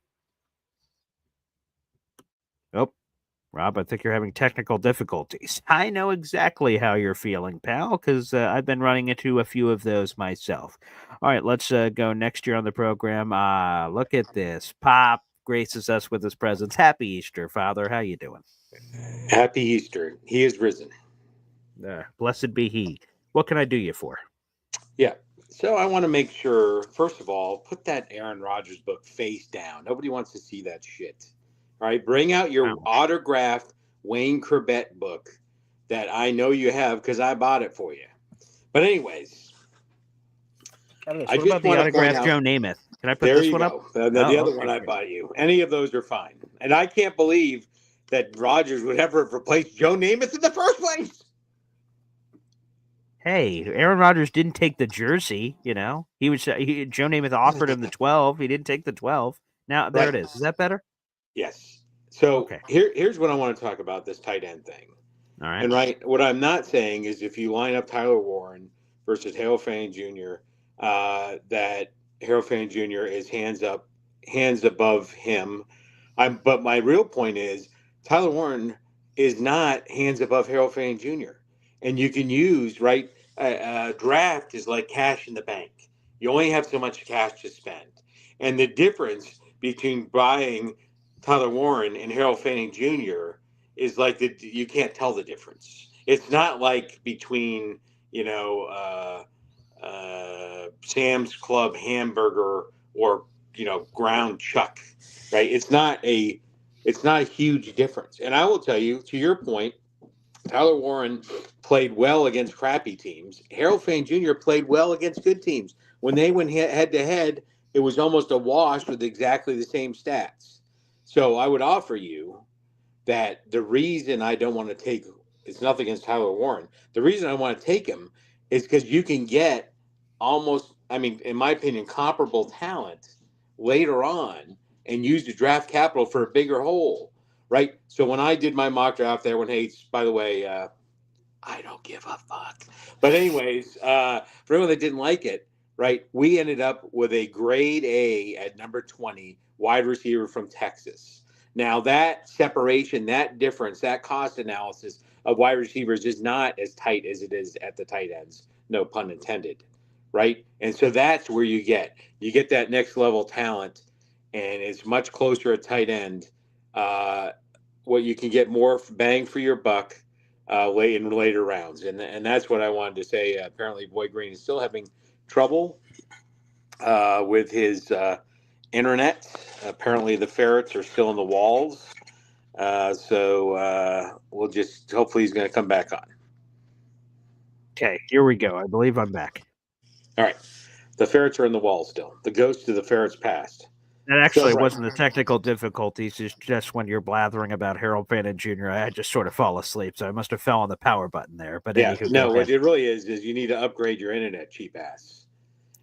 Speaker 1: Oh, Rob, I think you're having technical difficulties. I know exactly how you're feeling, pal, because I've been running into a few of those myself. All right, let's go next year on the program. Look at this. Pop graces us with his presence. Happy Easter, Father. How you doing?
Speaker 5: Happy Easter. He is risen.
Speaker 1: Blessed be he. What can I do you for?
Speaker 5: Yeah. So I want to make sure, first of all, put that Aaron Rodgers book face down. Nobody wants to see that shit. All right. Bring out your
Speaker 1: Wow.
Speaker 5: autographed Wayne Corbett book that I know you have because I bought it for you. But, anyways, I
Speaker 1: What
Speaker 5: just
Speaker 1: about the
Speaker 5: want to point
Speaker 1: autographed
Speaker 5: out.
Speaker 1: Joe Namath? Can I put
Speaker 5: There
Speaker 1: this
Speaker 5: you
Speaker 1: one up?
Speaker 5: go. The
Speaker 1: Oh,
Speaker 5: other one
Speaker 1: okay,
Speaker 5: I
Speaker 1: great.
Speaker 5: bought you. Any of those are fine. And I can't believe that Rodgers would ever have replaced Joe Namath in the first place.
Speaker 1: Hey, Aaron Rodgers didn't take the jersey. Joe Namath offered him the 12. He didn't take the 12. Now there
Speaker 5: Right.
Speaker 1: it is. Is that better?
Speaker 5: Yes. So
Speaker 1: Okay.
Speaker 5: here's what I want to talk about this tight end thing.
Speaker 1: All right.
Speaker 5: And right, what I'm not saying is if you line up Tyler Warren versus Harold Fanning Jr., that Harold Fanning Jr. is hands above him. But my real point is Tyler Warren is not hands above Harold Fanning Jr. And you can use draft is like cash in the bank. You only have so much cash to spend, and the difference between buying Tyler Warren and Harold Fanning Jr. is like you can't tell the difference. It's not like between Sam's Club hamburger or ground chuck, right? It's not a huge difference. And I will tell you, to your point, Tyler Warren played well against crappy teams. Harold Fane Jr. played well against good teams. When they went head to head, it was almost a wash with exactly the same stats. So I would offer you that the reason I don't want to take it's nothing against Tyler Warren. The reason I want to take him is because you can get almost, I mean, in my opinion, comparable talent later on and use the draft capital for a bigger hole, right? So when I did my mock draft, everyone hates, by the way, I don't give a fuck. But anyways, for anyone that didn't like it, right, we ended up with a grade A at number 20 wide receiver from Texas. Now that separation, that difference, that cost analysis of wide receivers is not as tight as it is at the tight ends. No pun intended, right? And so that's where you get that next level talent, and it's much closer at tight end. What you can get more bang for your buck late in later rounds, and that's what I wanted to say. Apparently, Boy Green is still having trouble with his internet. Apparently, the ferrets are still in the walls. So we'll just hopefully he's going to come back on.
Speaker 1: Okay, here we go. I believe I'm back.
Speaker 5: All right, the ferrets are in the wall still. The ghost of the ferrets passed.
Speaker 1: That actually
Speaker 5: So, right.
Speaker 1: wasn't the technical difficulties. It's just when you're blathering about Harold Fannin Jr., I just sort of fall asleep, so I must have fell on the power button there. But
Speaker 5: Yeah,
Speaker 1: anywho, go
Speaker 5: no, what
Speaker 1: ahead.
Speaker 5: it really is you need to upgrade your internet, cheap ass.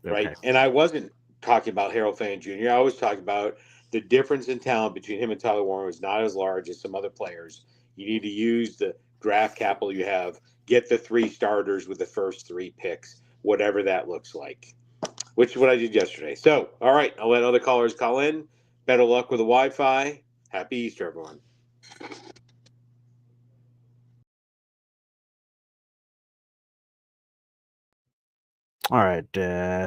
Speaker 5: Right?
Speaker 1: Okay.
Speaker 5: And I wasn't talking about Harold Fannin Jr. I was talking about the difference in talent between him and Tyler Warren was not as large as some other players. You need to use the draft capital you have, get the 3 starters with the first 3 picks, whatever that looks like, which is what I did yesterday. So, all right, I'll let other callers call in. Better luck with the Wi-Fi. Happy Easter, everyone.
Speaker 1: All right.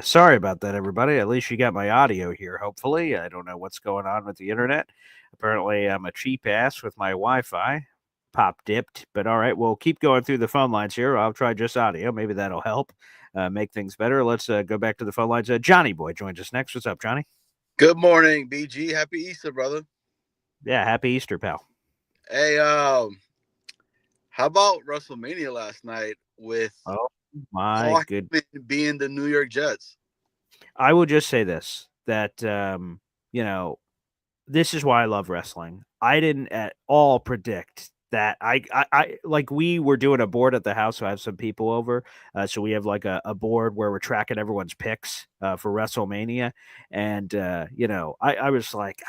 Speaker 1: Sorry about that, everybody. At least you got my audio here, hopefully. I don't know what's going on with the internet. Apparently, I'm a cheap ass with my Wi Fi. Pop dipped. But all right, we'll keep going through the phone lines here. I'll try just audio. Maybe that'll help make things better. Let's go back to the phone lines. Johnny Boy joins us next. What's up, Johnny?
Speaker 6: Good morning, BG. Happy Easter, brother.
Speaker 1: Yeah, happy Easter, pal.
Speaker 6: Hey, how about WrestleMania last night with
Speaker 1: My good
Speaker 6: being the New York Jets?
Speaker 1: I will just say this, that this is why I love wrestling. I didn't at all predict that I like we were doing a board at the house, so I have some people over. So we have like a board where we're tracking everyone's picks for WrestleMania. And I was like,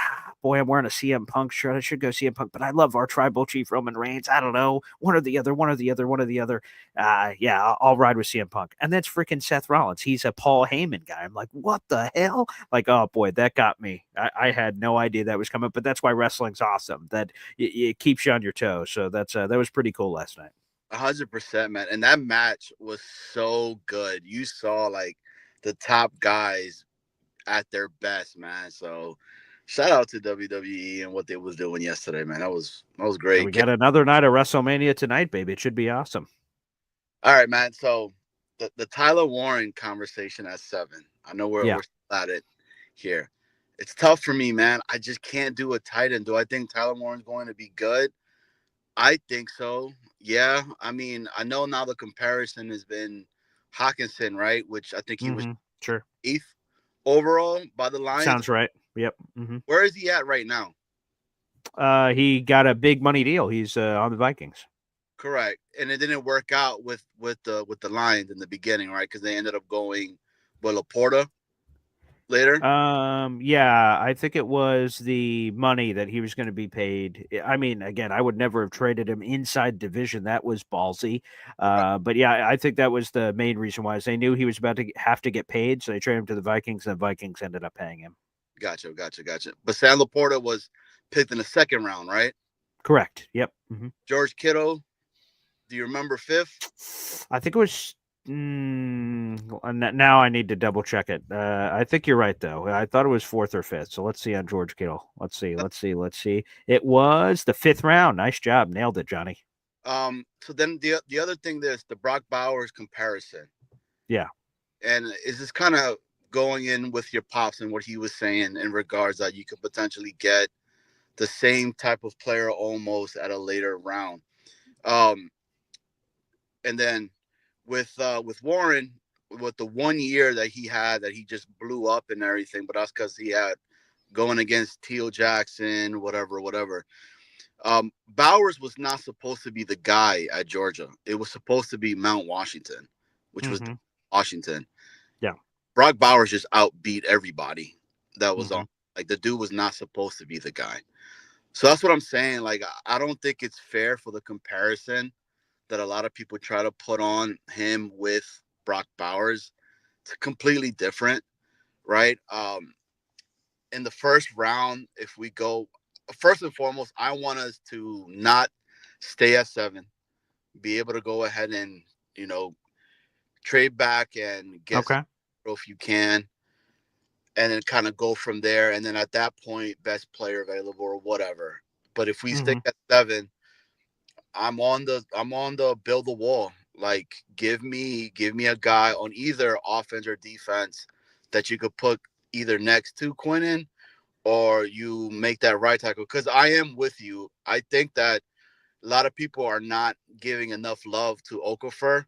Speaker 1: boy, I'm wearing a CM Punk shirt. I should go CM Punk, but I love our tribal chief Roman Reigns. I don't know. One or the other, one or the other, one or the other. Yeah, I'll ride with CM Punk. And that's freaking Seth Rollins. He's a Paul Heyman guy. I'm like, what the hell? Like, oh boy, that got me. I had no idea that was coming, but that's why wrestling's awesome. That it keeps you on your toes. So that was pretty cool last night.
Speaker 6: 100%, man. And that match was so good. You saw like the top guys at their best, man. So shout out to WWE and what they was doing yesterday, man. That was
Speaker 1: And
Speaker 6: great.
Speaker 1: we got another night of WrestleMania tonight, baby. It should be awesome.
Speaker 6: All right, man. So the Tyler Warren conversation at 7. I know we're at it here. It's tough for me, man. I just can't do a tight end. Do I think Tyler Warren's going to be good? I think so. Yeah. I mean, I know now the comparison has been Hawkinson, right? Which I think he was
Speaker 1: sure
Speaker 6: 8th overall by the Lions.
Speaker 1: Sounds right. Yep.
Speaker 6: Where is he at right now?
Speaker 1: He got a big money deal. He's on the Vikings.
Speaker 6: Correct. And it didn't work out with the Lions in the beginning, right? Because they ended up going with Laporta later.
Speaker 1: Yeah, I think it was the money that he was going to be paid. I mean, again, I would never have traded him inside division. That was ballsy. But yeah, I think that was the main reason why is they knew he was about to have to get paid, so they traded him to the Vikings, and the Vikings ended up paying him.
Speaker 6: Gotcha. But Sam Laporta was picked in the 2nd round, right?
Speaker 1: Correct. Yep.
Speaker 6: George Kittle, do you remember 5th?
Speaker 1: I think it was. Now I need to double check it. I think you're right though. I thought it was 4th or 5th. So let's see on George Kittle. Let's see. It was the 5th round. Nice job, nailed it, Johnny.
Speaker 6: So then the other thing, there's the Brock Bowers comparison.
Speaker 1: Yeah.
Speaker 6: And is this kind of going in with your pops and what he was saying in regards that you could potentially get the same type of player almost at a later round? And then with Warren, with the 1 year that he had that he just blew up and everything, but that's because he had going against Teal Jackson, whatever. Bowers was not supposed to be the guy at Georgia. It was supposed to be Mount Washington, which was Washington.
Speaker 1: Yeah.
Speaker 6: Brock Bowers just outbeat everybody that was on. Like, the dude was not supposed to be the guy. So that's what I'm saying. Like, I don't think it's fair for the comparison that a lot of people try to put on him with Brock Bowers. It's completely different, right? In the 1st round, if we go, first and foremost, I want us to not stay at 7, be able to go ahead and, trade back and get if you can, and then kind of go from there. And then at that point, best player available or whatever. But if we stick at 7, I'm on the build the wall. Like, give me a guy on either offense or defense that you could put either next to Quinnen, or you make that right tackle. Because I am with you. I think that a lot of people are not giving enough love to Okafor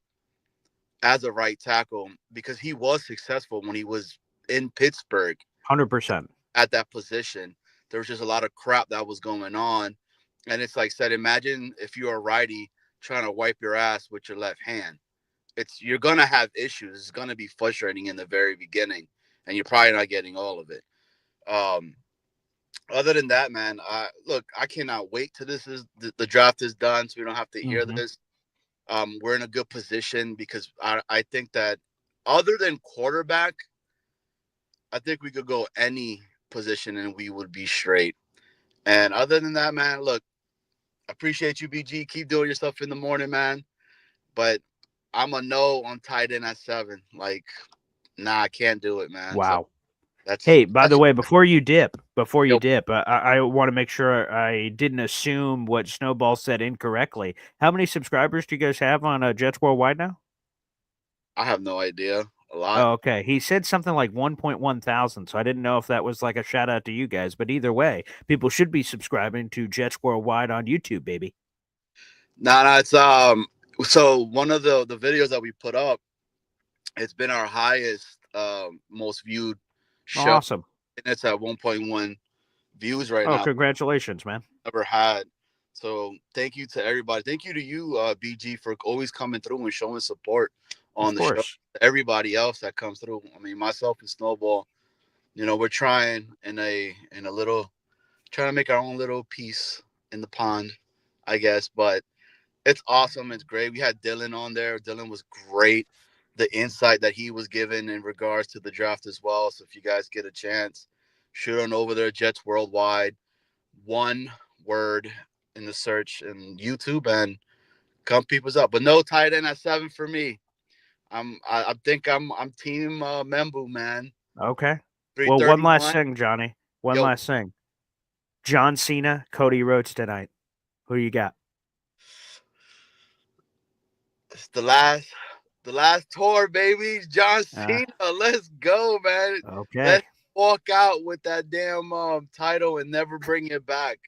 Speaker 6: as a right tackle because he was successful when he was in Pittsburgh.
Speaker 1: 100%.
Speaker 6: At that position. There was just a lot of crap that was going on. And it's like said, imagine if you're a righty trying to wipe your ass with your left hand. You're going to have issues. It's going to be frustrating in the very beginning, and you're probably not getting all of it. Other than that, man, look, I cannot wait till the draft is done so we don't have to hear this. We're in a good position because I think that other than quarterback, I think we could go any position and we would be straight. And other than that, man, look, appreciate you, BG. Keep doing your stuff in the morning, man. But I'm a no on tight end at 7. Like, nah, I can't do it, man.
Speaker 1: Wow.
Speaker 6: So
Speaker 1: by the way, before you dip, I want to make sure I didn't assume what Snowball said incorrectly. How many subscribers do you guys have on Jets Worldwide now?
Speaker 6: I have no idea. A lot.
Speaker 1: Oh, okay. He said something like 1.1 thousand, so I didn't know if that was like a shout out to you guys. But either way, people should be subscribing to Jets Worldwide on YouTube, baby.
Speaker 6: No, it's so one of the videos that we put up, it's been our highest, most viewed show.
Speaker 1: Awesome.
Speaker 6: And it's at 1.1 views right now.
Speaker 1: Oh, congratulations, man.
Speaker 6: Never had. So thank you to everybody. Thank you to you, BG, for always coming through and showing support on
Speaker 1: Of
Speaker 6: the show.
Speaker 1: course.
Speaker 6: Everybody else that comes through. I mean, myself and Snowball, we're trying in a little, trying to make our own little piece in the pond, I guess. But it's awesome. It's great. We had Dylan on there. Dylan was great. The insight that he was given in regards to the draft as well. So if you guys get a chance, shoot on over there, Jets Worldwide. One word in the search in YouTube and come people's up. But no tight end at 7 for me. I think I'm team Membu, man.
Speaker 1: Okay. Well, one last
Speaker 6: 331.
Speaker 1: thing, Johnny. One
Speaker 6: Yo,
Speaker 1: last thing. John Cena, Cody Rhodes tonight. Who you got?
Speaker 6: it's the last tour, baby. John
Speaker 1: Uh,
Speaker 6: Cena. Let's go, man.
Speaker 1: okay.
Speaker 6: Let's walk out with that damn title and never bring it back.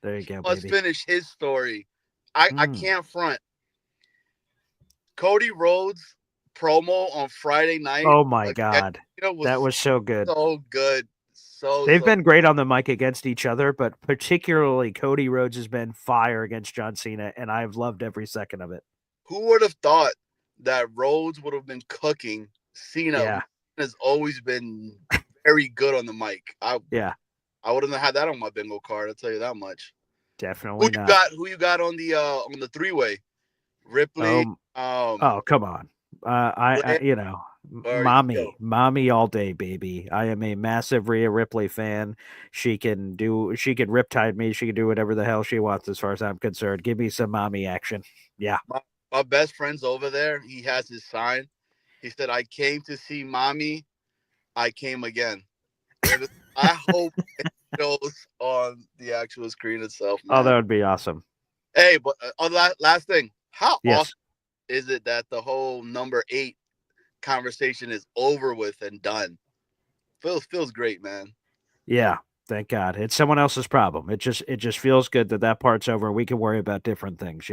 Speaker 1: There you go,
Speaker 6: Let's
Speaker 1: baby.
Speaker 6: finish his story. I can't front. Cody Rhodes promo on Friday night.
Speaker 1: Oh my God. That was so good.
Speaker 6: So good.
Speaker 1: They've been great on the mic against each other, but particularly Cody Rhodes has been fire against John Cena, and I've loved every second of it.
Speaker 6: Who would have thought that Rhodes would have been cooking Cena?
Speaker 1: Yeah.
Speaker 6: Has always been very good on the mic. I wouldn't have had that on my bingo card. I'll tell you that much.
Speaker 1: Definitely not.
Speaker 6: Who you got on the 3-way? Ripley.
Speaker 1: Oh, come on. Mommy all day, baby. I am a massive Rhea Ripley fan. She can riptide me. She can do whatever the hell she wants as far as I'm concerned. Give me some mommy action. Yeah.
Speaker 6: My best friend's over there. He has his sign. He said, I came to see mommy. I came again. And I hope it shows on the actual screen itself, man.
Speaker 1: Oh, that would be awesome.
Speaker 6: Hey, but last thing. How awesome is it that the whole number 8 conversation is over with and done? Feels great, man.
Speaker 1: Yeah, thank God. It's someone else's problem. It just feels good that part's over. We can worry about different things,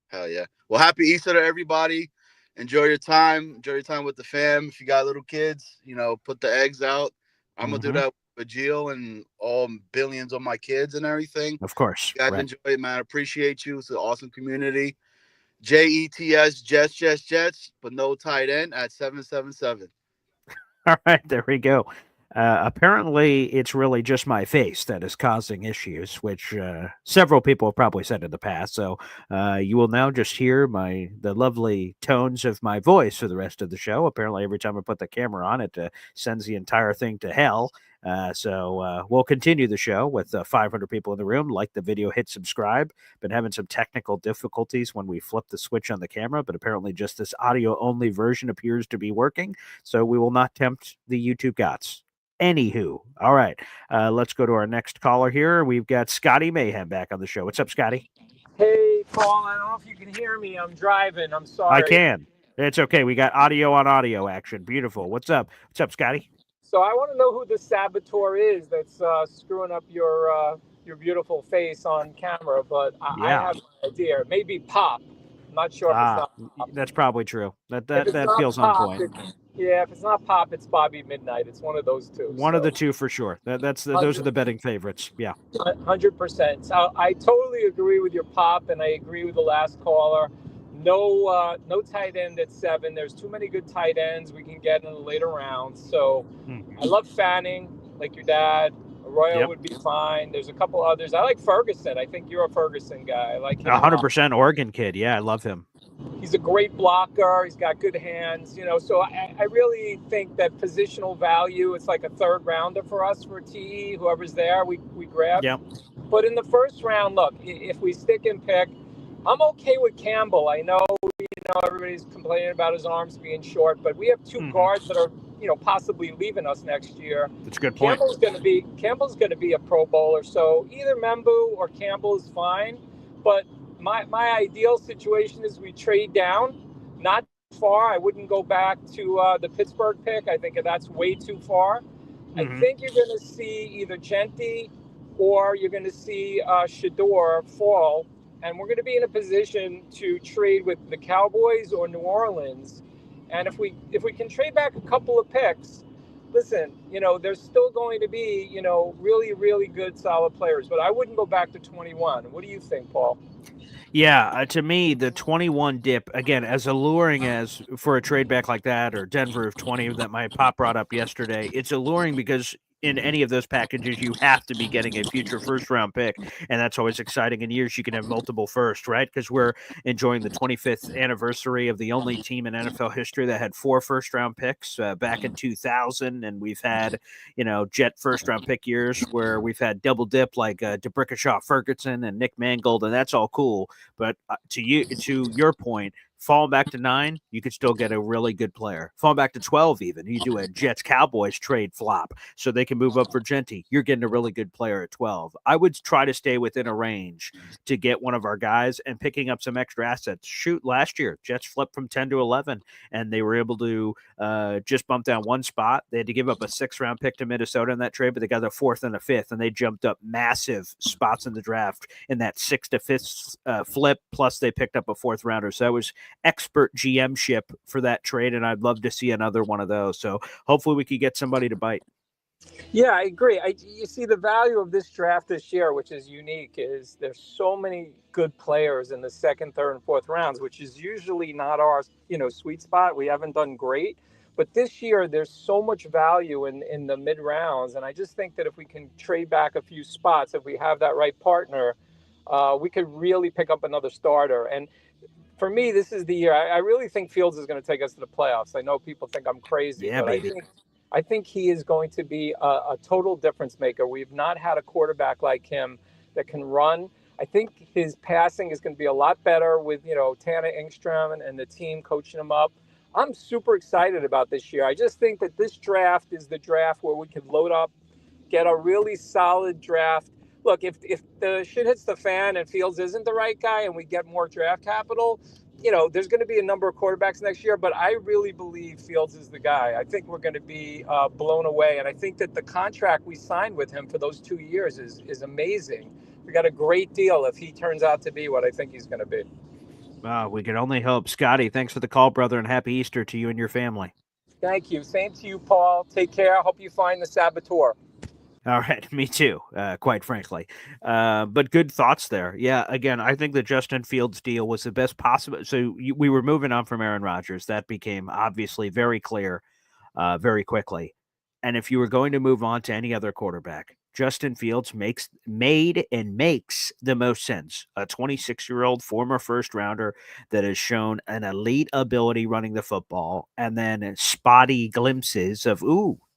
Speaker 6: Hell yeah. Well, happy Easter to everybody. Enjoy your time. Enjoy your time with the fam. If you got little kids, put the eggs out. I'm gonna do that with Jill and all billions of my kids and everything.
Speaker 1: Of course.
Speaker 6: You guys enjoy it, man. I appreciate you. It's an awesome community. JETS Jets, but no tight end at 777.
Speaker 1: All right, there we go. Apparently, it's really just my face that is causing issues, which several people have probably said in the past. So you will now just hear the lovely tones of my voice for the rest of the show. Apparently, every time I put the camera on, it sends the entire thing to hell. So we'll continue the show with 500 people in the room. Like the video, hit subscribe. Been having some technical difficulties when we flip the switch on the camera, but apparently just this audio-only version appears to be working. So we will not tempt the YouTube gods. Anywho, all right, let's go to our next caller here. We've got Scotty Mayhem back on the show. What's up, Scotty?
Speaker 7: Hey, Paul, I don't know if you can hear me. I'm driving. I'm sorry.
Speaker 1: I can. It's okay. We got audio on audio action. Beautiful. What's up? What's up, Scotty?
Speaker 7: So I want to know who the saboteur is that's screwing up your beautiful face on camera, but I have an idea. Maybe Pop. I'm not sure if it's not Pop.
Speaker 1: That's probably true. That feels
Speaker 7: Pop,
Speaker 1: on point.
Speaker 7: If it's not Pop, it's Bobby Midnight. It's one of those two.
Speaker 1: One of the two for sure. Those are the betting favorites. Yeah.
Speaker 7: 100%. So I totally agree with your Pop, and I agree with the last caller. No tight end at 7. There's too many good tight ends we can get in the later rounds. So I love Fanning, like your dad. Arroyo would be fine. There's a couple others. I like Ferguson. I think you're a Ferguson guy. I like him.
Speaker 1: 100% Oregon kid. Yeah, I love him.
Speaker 7: He's a great blocker. He's got good hands. So I really think that positional value, it's like a third rounder for us for TE. Whoever's there, we grab.
Speaker 1: Yep.
Speaker 7: But in the first round, look, if we stick and pick, I'm okay with Campbell. I know, everybody's complaining about his arms being short, but we have 2 guards that are, possibly leaving us next year.
Speaker 1: That's a good point.
Speaker 7: Campbell's going to be a Pro Bowler, so either Membu or Campbell is fine. But my ideal situation is we trade down, not far. I wouldn't go back to the Pittsburgh pick. I think that's way too far. I think you're going to see either Genti or you're going to see Shador fall. And we're going to be in a position to trade with the Cowboys or New Orleans. And if we can trade back a couple of picks, listen, there's still going to be, really, really good, solid players, but I wouldn't go back to 21. What do you think, Paul?
Speaker 1: Yeah, to me, the 21 dip, again, as alluring as for a trade back like that or Denver of 20 that my pop brought up yesterday, it's alluring because in any of those packages, you have to be getting a future first round pick. And that's always exciting. In years, you can have multiple first, right? Because we're enjoying the 25th anniversary of the only team in NFL history that had 4 first round picks back in 2000. And we've had, Jet first round pick years where we've had double dip like DeBrickashaw Ferguson and Nick Mangold, and that's all cool. But to your point, falling back to 9, you could still get a really good player. Falling back to 12, even you do a Jets Cowboys trade flop, so they can move up for Genty. You're getting a really good player at 12. I would try to stay within a range to get one of our guys and picking up some extra assets. Shoot, last year Jets flipped from 10 to 11, and they were able to just bump down one spot. They had to give up a 6th round pick to Minnesota in that trade, but they got a 4th and a 5th, and they jumped up massive spots in the draft in that 6th to 5th flip. Plus, they picked up a 4th rounder. So that was expert GM-ship for that trade, and I'd love to see another one of those. So hopefully we could get somebody to bite.
Speaker 7: Yeah, I agree. You see, the value of this draft this year, which is unique, is there's so many good players in the 2nd, 3rd, and 4th rounds, which is usually not our, sweet spot. We haven't done great. But this year, there's so much value in the mid rounds. And I just think that if we can trade back a few spots, if we have that right partner, we could really pick up another starter. And for me, this is the year. I really think Fields is going to take us to the playoffs. I know people think I'm crazy,
Speaker 1: Yeah,
Speaker 7: but
Speaker 1: baby.
Speaker 7: I think he is going to be a total difference maker. We've not had a quarterback like him that can run. I think his passing is going to be a lot better with, Tana Engstrom and the team coaching him up. I'm super excited about this year. I just think that this draft is the draft where we can load up, get a really solid draft. Look, if the shit hits the fan and Fields isn't the right guy and we get more draft capital, there's going to be a number of quarterbacks next year, but I really believe Fields is the guy. I think we're going to be blown away. And I think that the contract we signed with him for those 2 years is amazing. We got a great deal if he turns out to be what I think he's going to be.
Speaker 1: We can only hope. Scotty, thanks for the call, brother, and happy Easter to you and your family.
Speaker 7: Thank you. Same to you, Paul. Take care. Hope you find the saboteur.
Speaker 1: All right, me too, quite frankly. But good thoughts there. Yeah, again, I think the Justin Fields deal was the best possible. So we were moving on from Aaron Rodgers. That became obviously very clear very quickly. And if you were going to move on to any other quarterback, Justin Fields makes the most sense. A 26-year-old former first rounder that has shown an elite ability running the football, and then spotty glimpses of,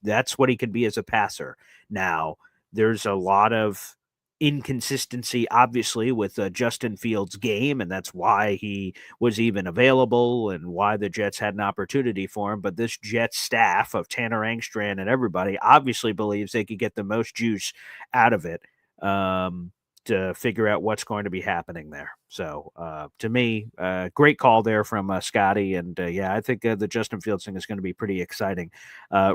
Speaker 1: that's what he could be as a passer. Now, there's a lot of inconsistency, obviously, with Justin Fields' game, and that's why he was even available and why the Jets had an opportunity for him. But this Jets staff of Tanner Engstrand and everybody obviously believes they could get the most juice out of it to figure out what's going to be happening there. So to me, great call there from Scotty. And I think the Justin Fields thing is going to be pretty exciting.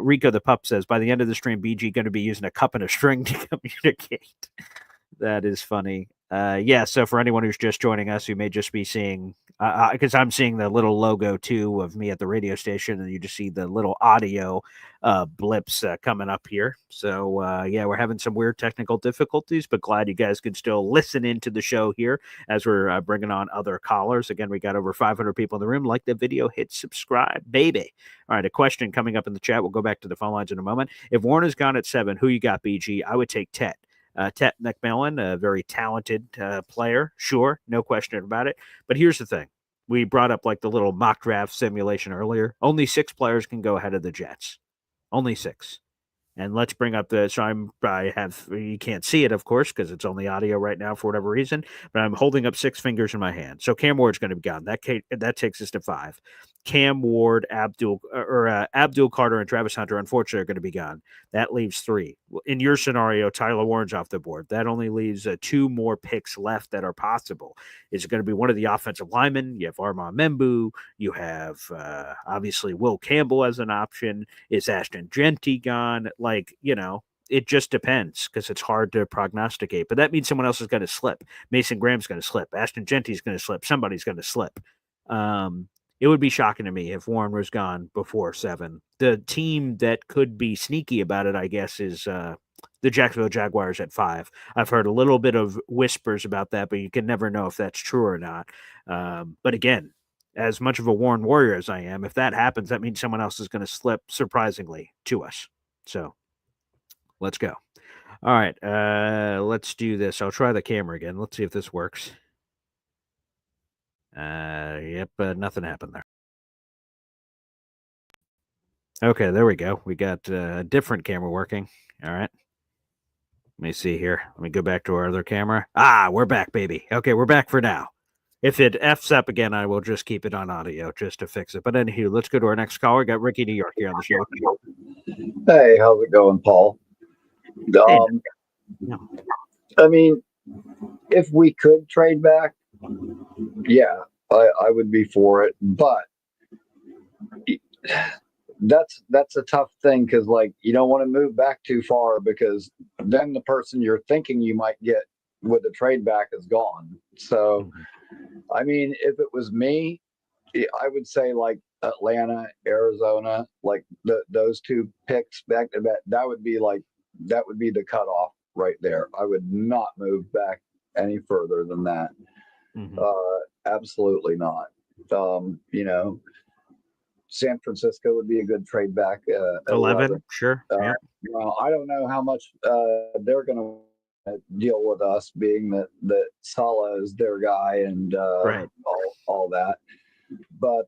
Speaker 1: Rico the Pup says, by the end of the stream, BG going to be using a cup and a string to communicate. That is funny. So for anyone who's just joining us, you may just be seeing, because I'm seeing the little logo too of me at the radio station, and you just see the little audio blips coming up here. So we're having some weird technical difficulties, but glad you guys can still listen into the show here as we're bringing on other callers. Again, we got over 500 people in the room. Like the video, hit subscribe, baby. All right, a question coming up in the chat. We'll go back to the phone lines in a moment. If Warner's gone at 7, who you got, BG? I would take Tet. Tet McMillan, a very talented player, sure, no question about it. But here's the thing. We brought up like the little mock draft simulation earlier. Only 6 players can go ahead of the Jets. Only 6. And let's bring up you can't see it, of course, because it's only audio right now for whatever reason, but I'm holding up 6 fingers in my hand. So Cam Ward's going to be gone. That takes us to 5. Cam Ward, Abdul Carter, and Travis Hunter, unfortunately, are going to be gone. That leaves 3. In your scenario, Tyler Warren's off the board. That only leaves 2 more picks left that are possible. Is it going to be one of the offensive linemen? You have Armand Membu. You have, obviously, Will Campbell as an option. Is Ashton Genty gone? It just depends because it's hard to prognosticate. But that means someone else is going to slip. Mason Graham's going to slip. Ashton Genty's going to slip. Somebody's going to slip. it would be shocking to me if Warren was gone before 7. The team that could be sneaky about it, I guess, is the Jacksonville Jaguars at 5. I've heard a little bit of whispers about that, but you can never know if that's true or not. But again, as much of a Warren Warrior as I am, if that happens, that means someone else is going to slip surprisingly to us. So let's go. All right, let's do this. I'll try the camera again. Let's see if this works. Yep, nothing happened there. Okay, there we go. We got a different camera working. All right. Let me see here. Let me go back to our other camera. We're back, baby. Okay, we're back for now. If it F's up again, I will just keep it on audio just to fix it. But anywho, let's go to our next caller. Got Ricky New York here on the show.
Speaker 8: Hey, how's it going, Paul?
Speaker 1: Hey,
Speaker 8: I mean, if we could trade back, yeah, I would be for it. But that's a tough thing because, like, you don't want to move back too far because then the person you're thinking you might get with the trade back is gone. So, I mean, if it was me, I would say like Atlanta, Arizona, like those 2 picks back to back. That would be the cutoff right there. I would not move back any further than that. Absolutely not. You know, San Francisco would be a good trade back.
Speaker 1: 11, sure. Yeah.
Speaker 8: Well, I don't know how much they're going to deal with us, being that Saleh is their guy and
Speaker 1: Right.
Speaker 8: all that. But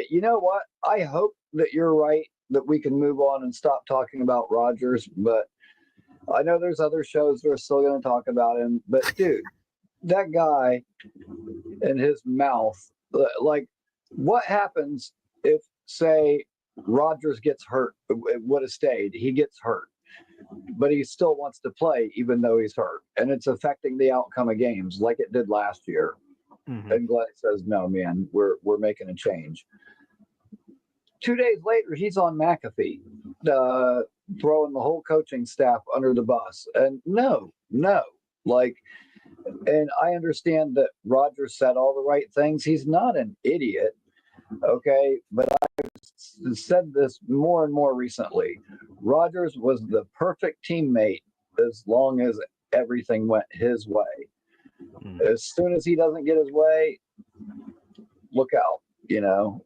Speaker 8: you know what? I hope that you're right, that we can move on and stop talking about Rodgers. But I know there's other shows that are still going to talk about him. But dude, that guy and his mouth, like, what happens if, say, Rodgers gets hurt? It would have stayed. He gets hurt, but he still wants to play even though he's hurt, and it's affecting the outcome of games like it did last year. And Glenn says, "No, man, we're making a change." 2 days later, he's on McAfee, throwing the whole coaching staff under the bus. And no, like, and I understand that Rodgers said all the right things. He's not an idiot, okay? But I've said this more and more recently. Rodgers was the perfect teammate as long as everything went his way. As soon as he doesn't get his way, look out, you know.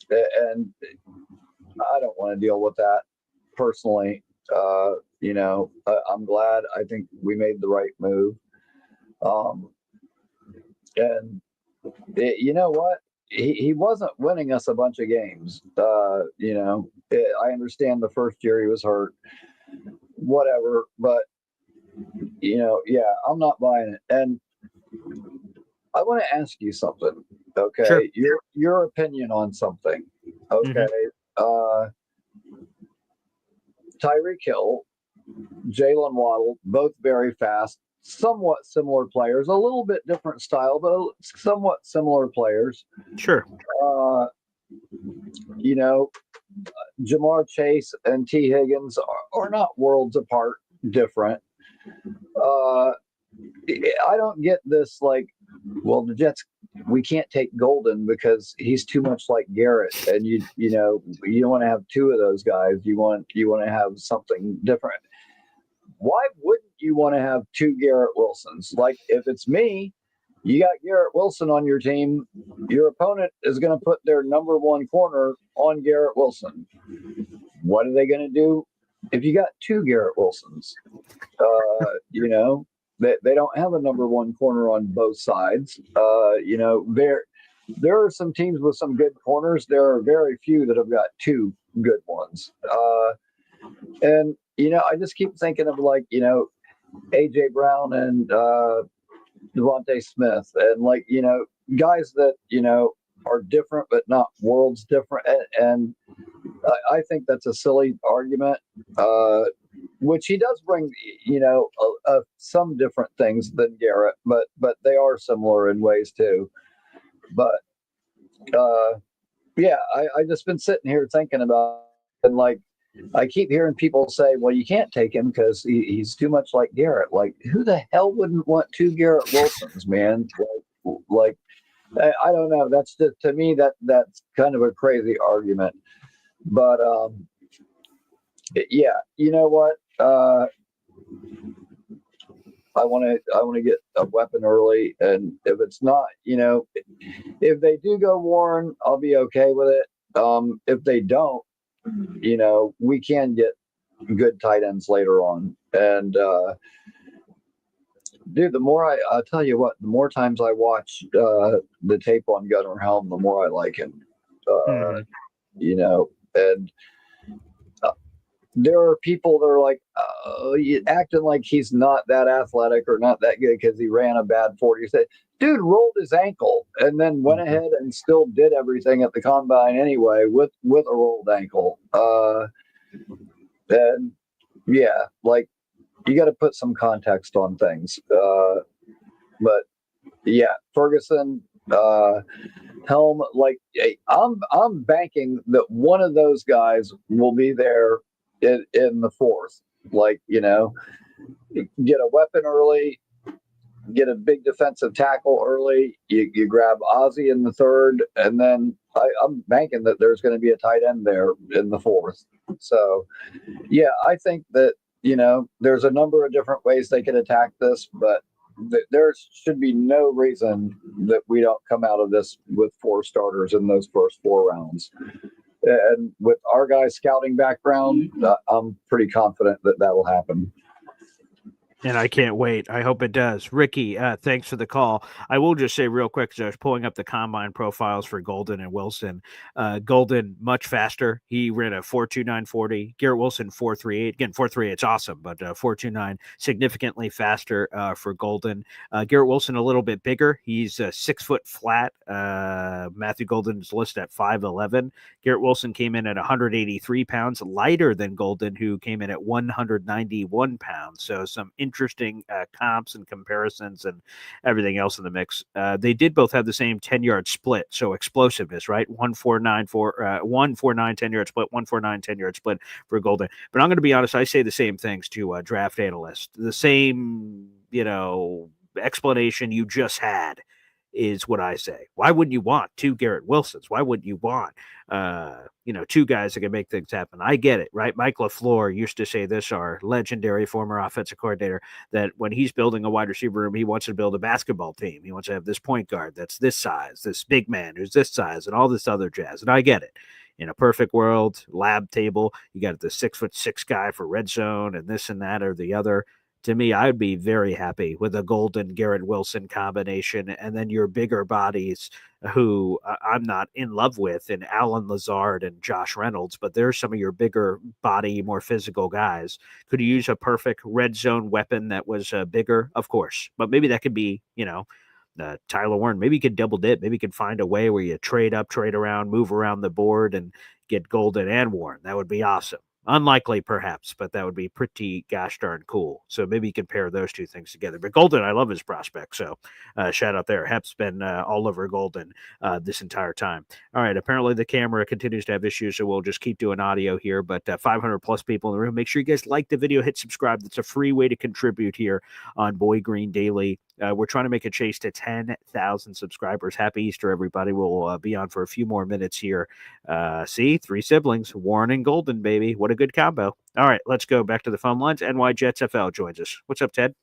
Speaker 8: And I don't want to deal with that personally. You know, I'm glad. I think we made the right move. And you know what? He wasn't winning us a bunch of games. You know, I understand the first year he was hurt, whatever. But you know, yeah, I'm not buying it. And I want to ask you something. Okay,
Speaker 1: Sure.
Speaker 8: Your opinion on something. Okay, Tyreek Hill, Jalen Waddle, both very fast, somewhat similar players, a little bit different style, but somewhat similar players.
Speaker 1: Sure.
Speaker 8: You know, Jamar Chase and T. Higgins are not worlds apart, different. I don't get this, like, well, the Jets, we can't take Golden because he's too much like Garrett, and you know, you don't want to have 2 of those guys. You want to have something different. Why wouldn't you want to have 2 Garrett Wilsons? Like, if it's me, you got Garrett Wilson on your team, your opponent is going to put their number 1 corner on Garrett Wilson. What are they going to do if you got 2 Garrett Wilsons? You know, they don't have a number 1 corner on both sides. You know, there are some teams with some good corners. There are very few that have got 2 good ones. And you know, I just keep thinking of, like, you know, AJ Brown and Devontae Smith, and, like, you know, guys that, you know, are different but not worlds different. And I think that's a silly argument. Which he does bring, you know, some different things than Garrett, but they are similar in ways too. But yeah, I just been sitting here thinking about it, and, like, I keep hearing people say, well, you can't take him because he's too much like Garrett. Like, who the hell wouldn't want 2 Garrett Wilsons, man? Like, I don't know. That's just, to me, that's kind of a crazy argument. But yeah, you know what? I want to get a weapon early, and if it's not, if they do go Warren, I'll be okay with it. If they don't, we can get good tight ends later on. And dude, I'll tell you what, the more times I watch the tape on Gunnar Helm, the more I like him. Uh,
Speaker 1: Mhm.
Speaker 8: And there are people that are like acting like he's not that athletic or not that good because he ran a bad 40. Said, dude rolled his ankle and then went
Speaker 1: Mhm.
Speaker 8: ahead and still did everything at the combine anyway with a rolled ankle. And yeah, like you got to put some context on things. But yeah, Ferguson, Helm, like I'm banking that one of those guys will be there in the fourth. Like, get a weapon early, get a big defensive tackle early. You grab Ozzy in the third, and then I'm banking that there's going to be a tight end there in the fourth. So, yeah, I think that there's a number of different ways they could attack this, but there should be no reason that we don't come out of this with four starters in those first four rounds. And with our guys' scouting background, I'm pretty confident that will happen.
Speaker 1: And I can't wait. I hope it does. Ricky, thanks for the call. I will just say real quick, because I was pulling up the combine profiles for Golden and Wilson. Golden, much faster. He ran a 4.2940. Garrett Wilson, 4.38. Again, 4.38, it's awesome, but 4.29, significantly faster for Golden. Garrett Wilson, a little bit bigger. He's 6 foot flat. Matthew Golden's listed at 5'11. Garrett Wilson came in at 183 pounds, lighter than Golden, who came in at 191 pounds. So some interesting comps and comparisons and everything else in the mix. They did both have the same 10-yard split, so explosiveness, right? 149 10-yard split, 149 10-yard split for Golden. But I'm going to be honest, I say the same things to draft analysts. The same, explanation you just had is what I say. Why wouldn't you want two Garrett Wilsons? Why wouldn't you want two guys that can make things happen? I get it, right? Mike LaFleur used to say this, our legendary former offensive coordinator, that when he's building a wide receiver room, he wants to build a basketball team. He wants to have this point guard that's this size, this big man who's this size, and all this other jazz. And I get it. In a perfect world, lab table, you got the 6'6" guy for red zone and this and that or the other. To me, I'd be very happy with a Golden Garrett Wilson combination, and then your bigger bodies who I'm not in love with, and Alan Lazard and Josh Reynolds, but there's some of your bigger body, more physical guys. Could you use a perfect red zone weapon that was bigger? Of course, but maybe that could be, Tyler Warren. Maybe you could double dip. Maybe you could find a way where you trade up, trade around, move around the board, and get Golden and Warren. That would be awesome. Unlikely, perhaps, but that would be pretty gosh darn cool. So maybe you can pair those two things together. But Golden, I love his prospect. So shout out there. Hep's been all over Golden this entire time. All right. Apparently the camera continues to have issues, so we'll just keep doing audio here. But 500 plus people in the room. Make sure you guys like the video, hit subscribe. That's a free way to contribute here on Boy Green Daily. We're trying to make a chase to 10,000 subscribers. Happy Easter, everybody. We'll be on for a few more minutes here. See, three siblings, Warren and Golden, baby. What a good combo. All right, let's go back to the phone lines. NY Jets FL joins us. What's up, Ted?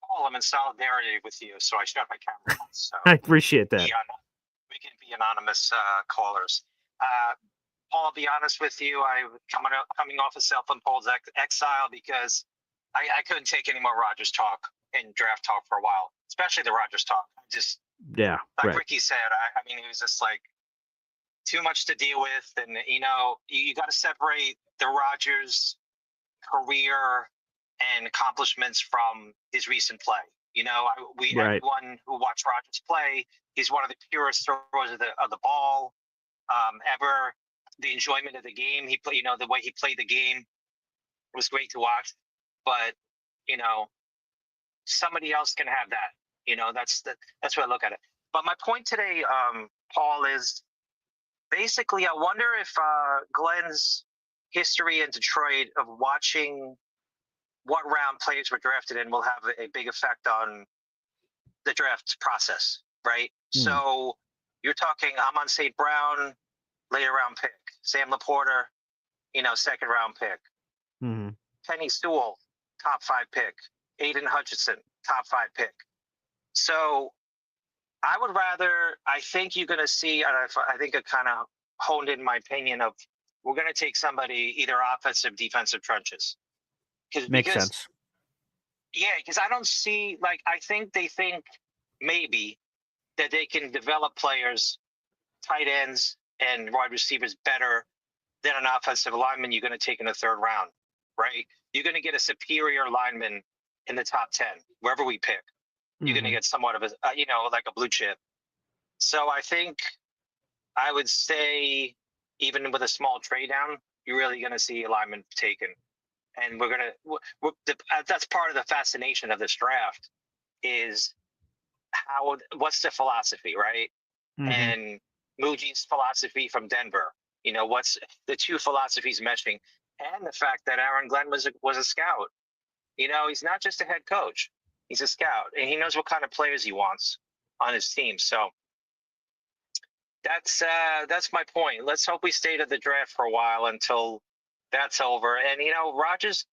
Speaker 9: Oh, I'm in solidarity with you, so I shut my camera off. So
Speaker 1: I appreciate that.
Speaker 9: we can be anonymous callers. Paul, I'll be honest with you, I coming off of self-imposed exile because I couldn't take any more Rogers talk and draft talk for a while, especially the Rogers talk. Just
Speaker 1: Yeah,
Speaker 9: like
Speaker 1: right.
Speaker 9: Ricky said, I mean, it was just like too much to deal with, and you got to separate the Rogers career and accomplishments from his recent play.
Speaker 1: Right.
Speaker 9: Everyone who watched Rogers play, he's one of the purest throwers of the ball ever. The enjoyment of the game, the way he played the game was great to watch. But somebody else can have that. That's what I look at it. But my point today, Paul, is basically I wonder if Glenn's history in Detroit of watching what round players were drafted in will have a big effect on the draft process, right? So you're talking Amon St. Brown, later round pick. Sam Laporta, second round pick.
Speaker 1: Mm-hmm.
Speaker 9: Penny Sewell, top 5 pick. Aiden Hutchinson, top 5 pick. So I think you're going to see, I think it kind of honed in my opinion of we're going to take somebody either offensive, defensive trenches.
Speaker 1: Makes sense.
Speaker 9: Yeah, because I don't see, I think they think maybe that they can develop players, tight ends and wide receivers better than an offensive lineman you're going to take in the 3rd round, right? You're going to get a superior lineman in the top 10, wherever we pick. You're going to get somewhat of a, like a blue chip. So I think I would say even with a small trade down, you're really going to see a lineman taken. And that's part of the fascination of this draft is what's the philosophy, right? And Muji's philosophy from Denver, what's the two philosophies meshing, and the fact that Aaron Glenn was a scout. He's not just a head coach; he's a scout, and he knows what kind of players he wants on his team. So that's my point. Let's hope we stay to the draft for a while until that's over. And Rodgers,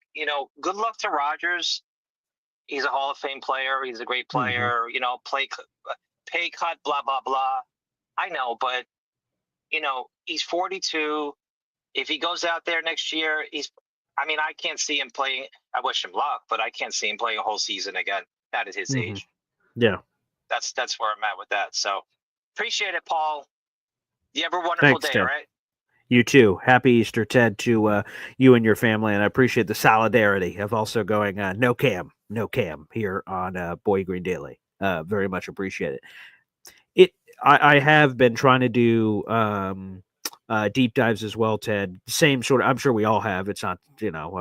Speaker 9: good luck to Rodgers. He's a Hall of Fame player. He's a great player. Pay cut, blah blah blah. I know, but he's 42. If he goes out there next year, I can't see him playing. I wish him luck, but I can't see him playing a whole season again. Not at his age.
Speaker 1: Yeah.
Speaker 9: That's where I'm at with that. So appreciate it, Paul. You have a wonderful day,
Speaker 1: Ted.
Speaker 9: all right?
Speaker 1: You too. Happy Easter, Ted, to you and your family, and I appreciate the solidarity of also going no cam here on Boy Green Daily. Very much appreciate it. I have been trying to do deep dives as well, Ted. Same sort of, I'm sure we all have. It's not,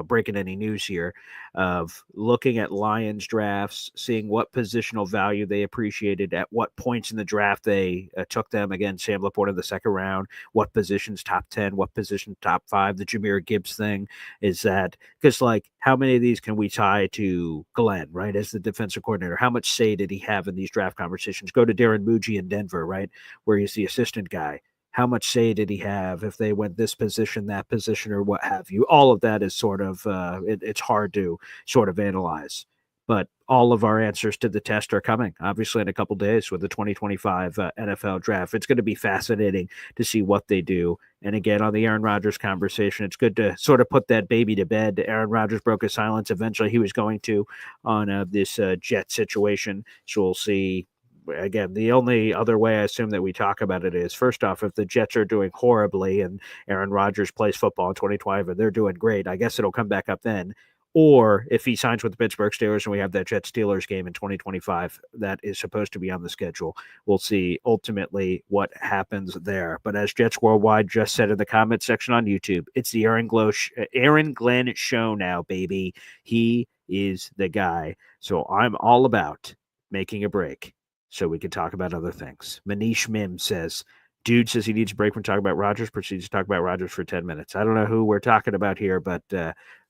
Speaker 1: breaking any news here, of looking at Lions drafts, seeing what positional value they appreciated, at what points in the draft they took them. Again, Sam Laporta in the 2nd round, what positions top 10, what position top 5. The Jahmyr Gibbs thing is that, because how many of these can we tie to Glenn, right, as the defensive coordinator? How much say did he have in these draft conversations? Go to Darren Muji in Denver, right, where he's the assistant guy. How much say did he have if they went this position, that position, or what have you? All of that is sort of, it's hard to sort of analyze. But all of our answers to the test are coming, obviously, in a couple days with the 2025 NFL draft. It's going to be fascinating to see what they do. And again, on the Aaron Rodgers conversation, it's good to sort of put that baby to bed. Aaron Rodgers broke his silence. Eventually, he was going to on this Jet situation. So we'll see. Again, the only other way I assume that we talk about it is, first off, if the Jets are doing horribly and Aaron Rodgers plays football in 2025 and they're doing great, I guess it'll come back up then. Or if he signs with the Pittsburgh Steelers and we have that Jets-Steelers game in 2025 that is supposed to be on the schedule, we'll see ultimately what happens there. But as Jets Worldwide just said in the comment section on YouTube, it's the Aaron Glenn show now, baby. He is the guy. So I'm all about making a break so we can talk about other things. Manish Mim says, dude says he needs a break from talking about Rodgers, proceeds to talk about Rodgers for 10 minutes. I don't know who we're talking about here, but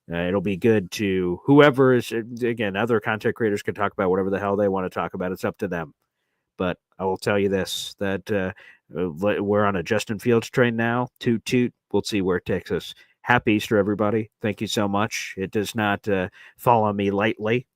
Speaker 1: it'll be good to whoever is, again, other content creators can talk about whatever the hell they want to talk about. It's up to them. But I will tell you this, that we're on a Justin Fields train now. Toot, toot. We'll see where it takes us. Happy Easter, everybody. Thank you so much. It does not fall on me lightly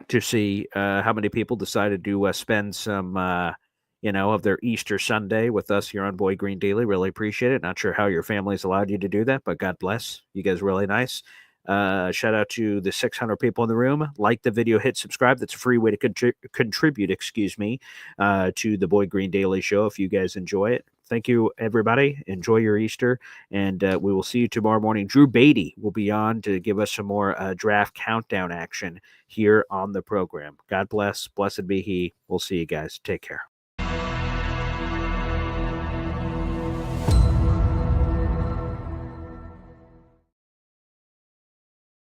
Speaker 1: to see how many people decided to spend some, of their Easter Sunday with us here on Boy Green Daily. Really appreciate it. Not sure how your family's allowed you to do that, but God bless. You guys are really nice. Shout out to the 600 people in the room. Like the video, hit subscribe. That's a free way to contribute, to the Boy Green Daily Show if you guys enjoy it. Thank you, everybody. Enjoy your Easter, and we will see you tomorrow morning. Drew Beatty will be on to give us some more draft countdown action here on the program. God bless. Blessed be he. We'll see you guys. Take care.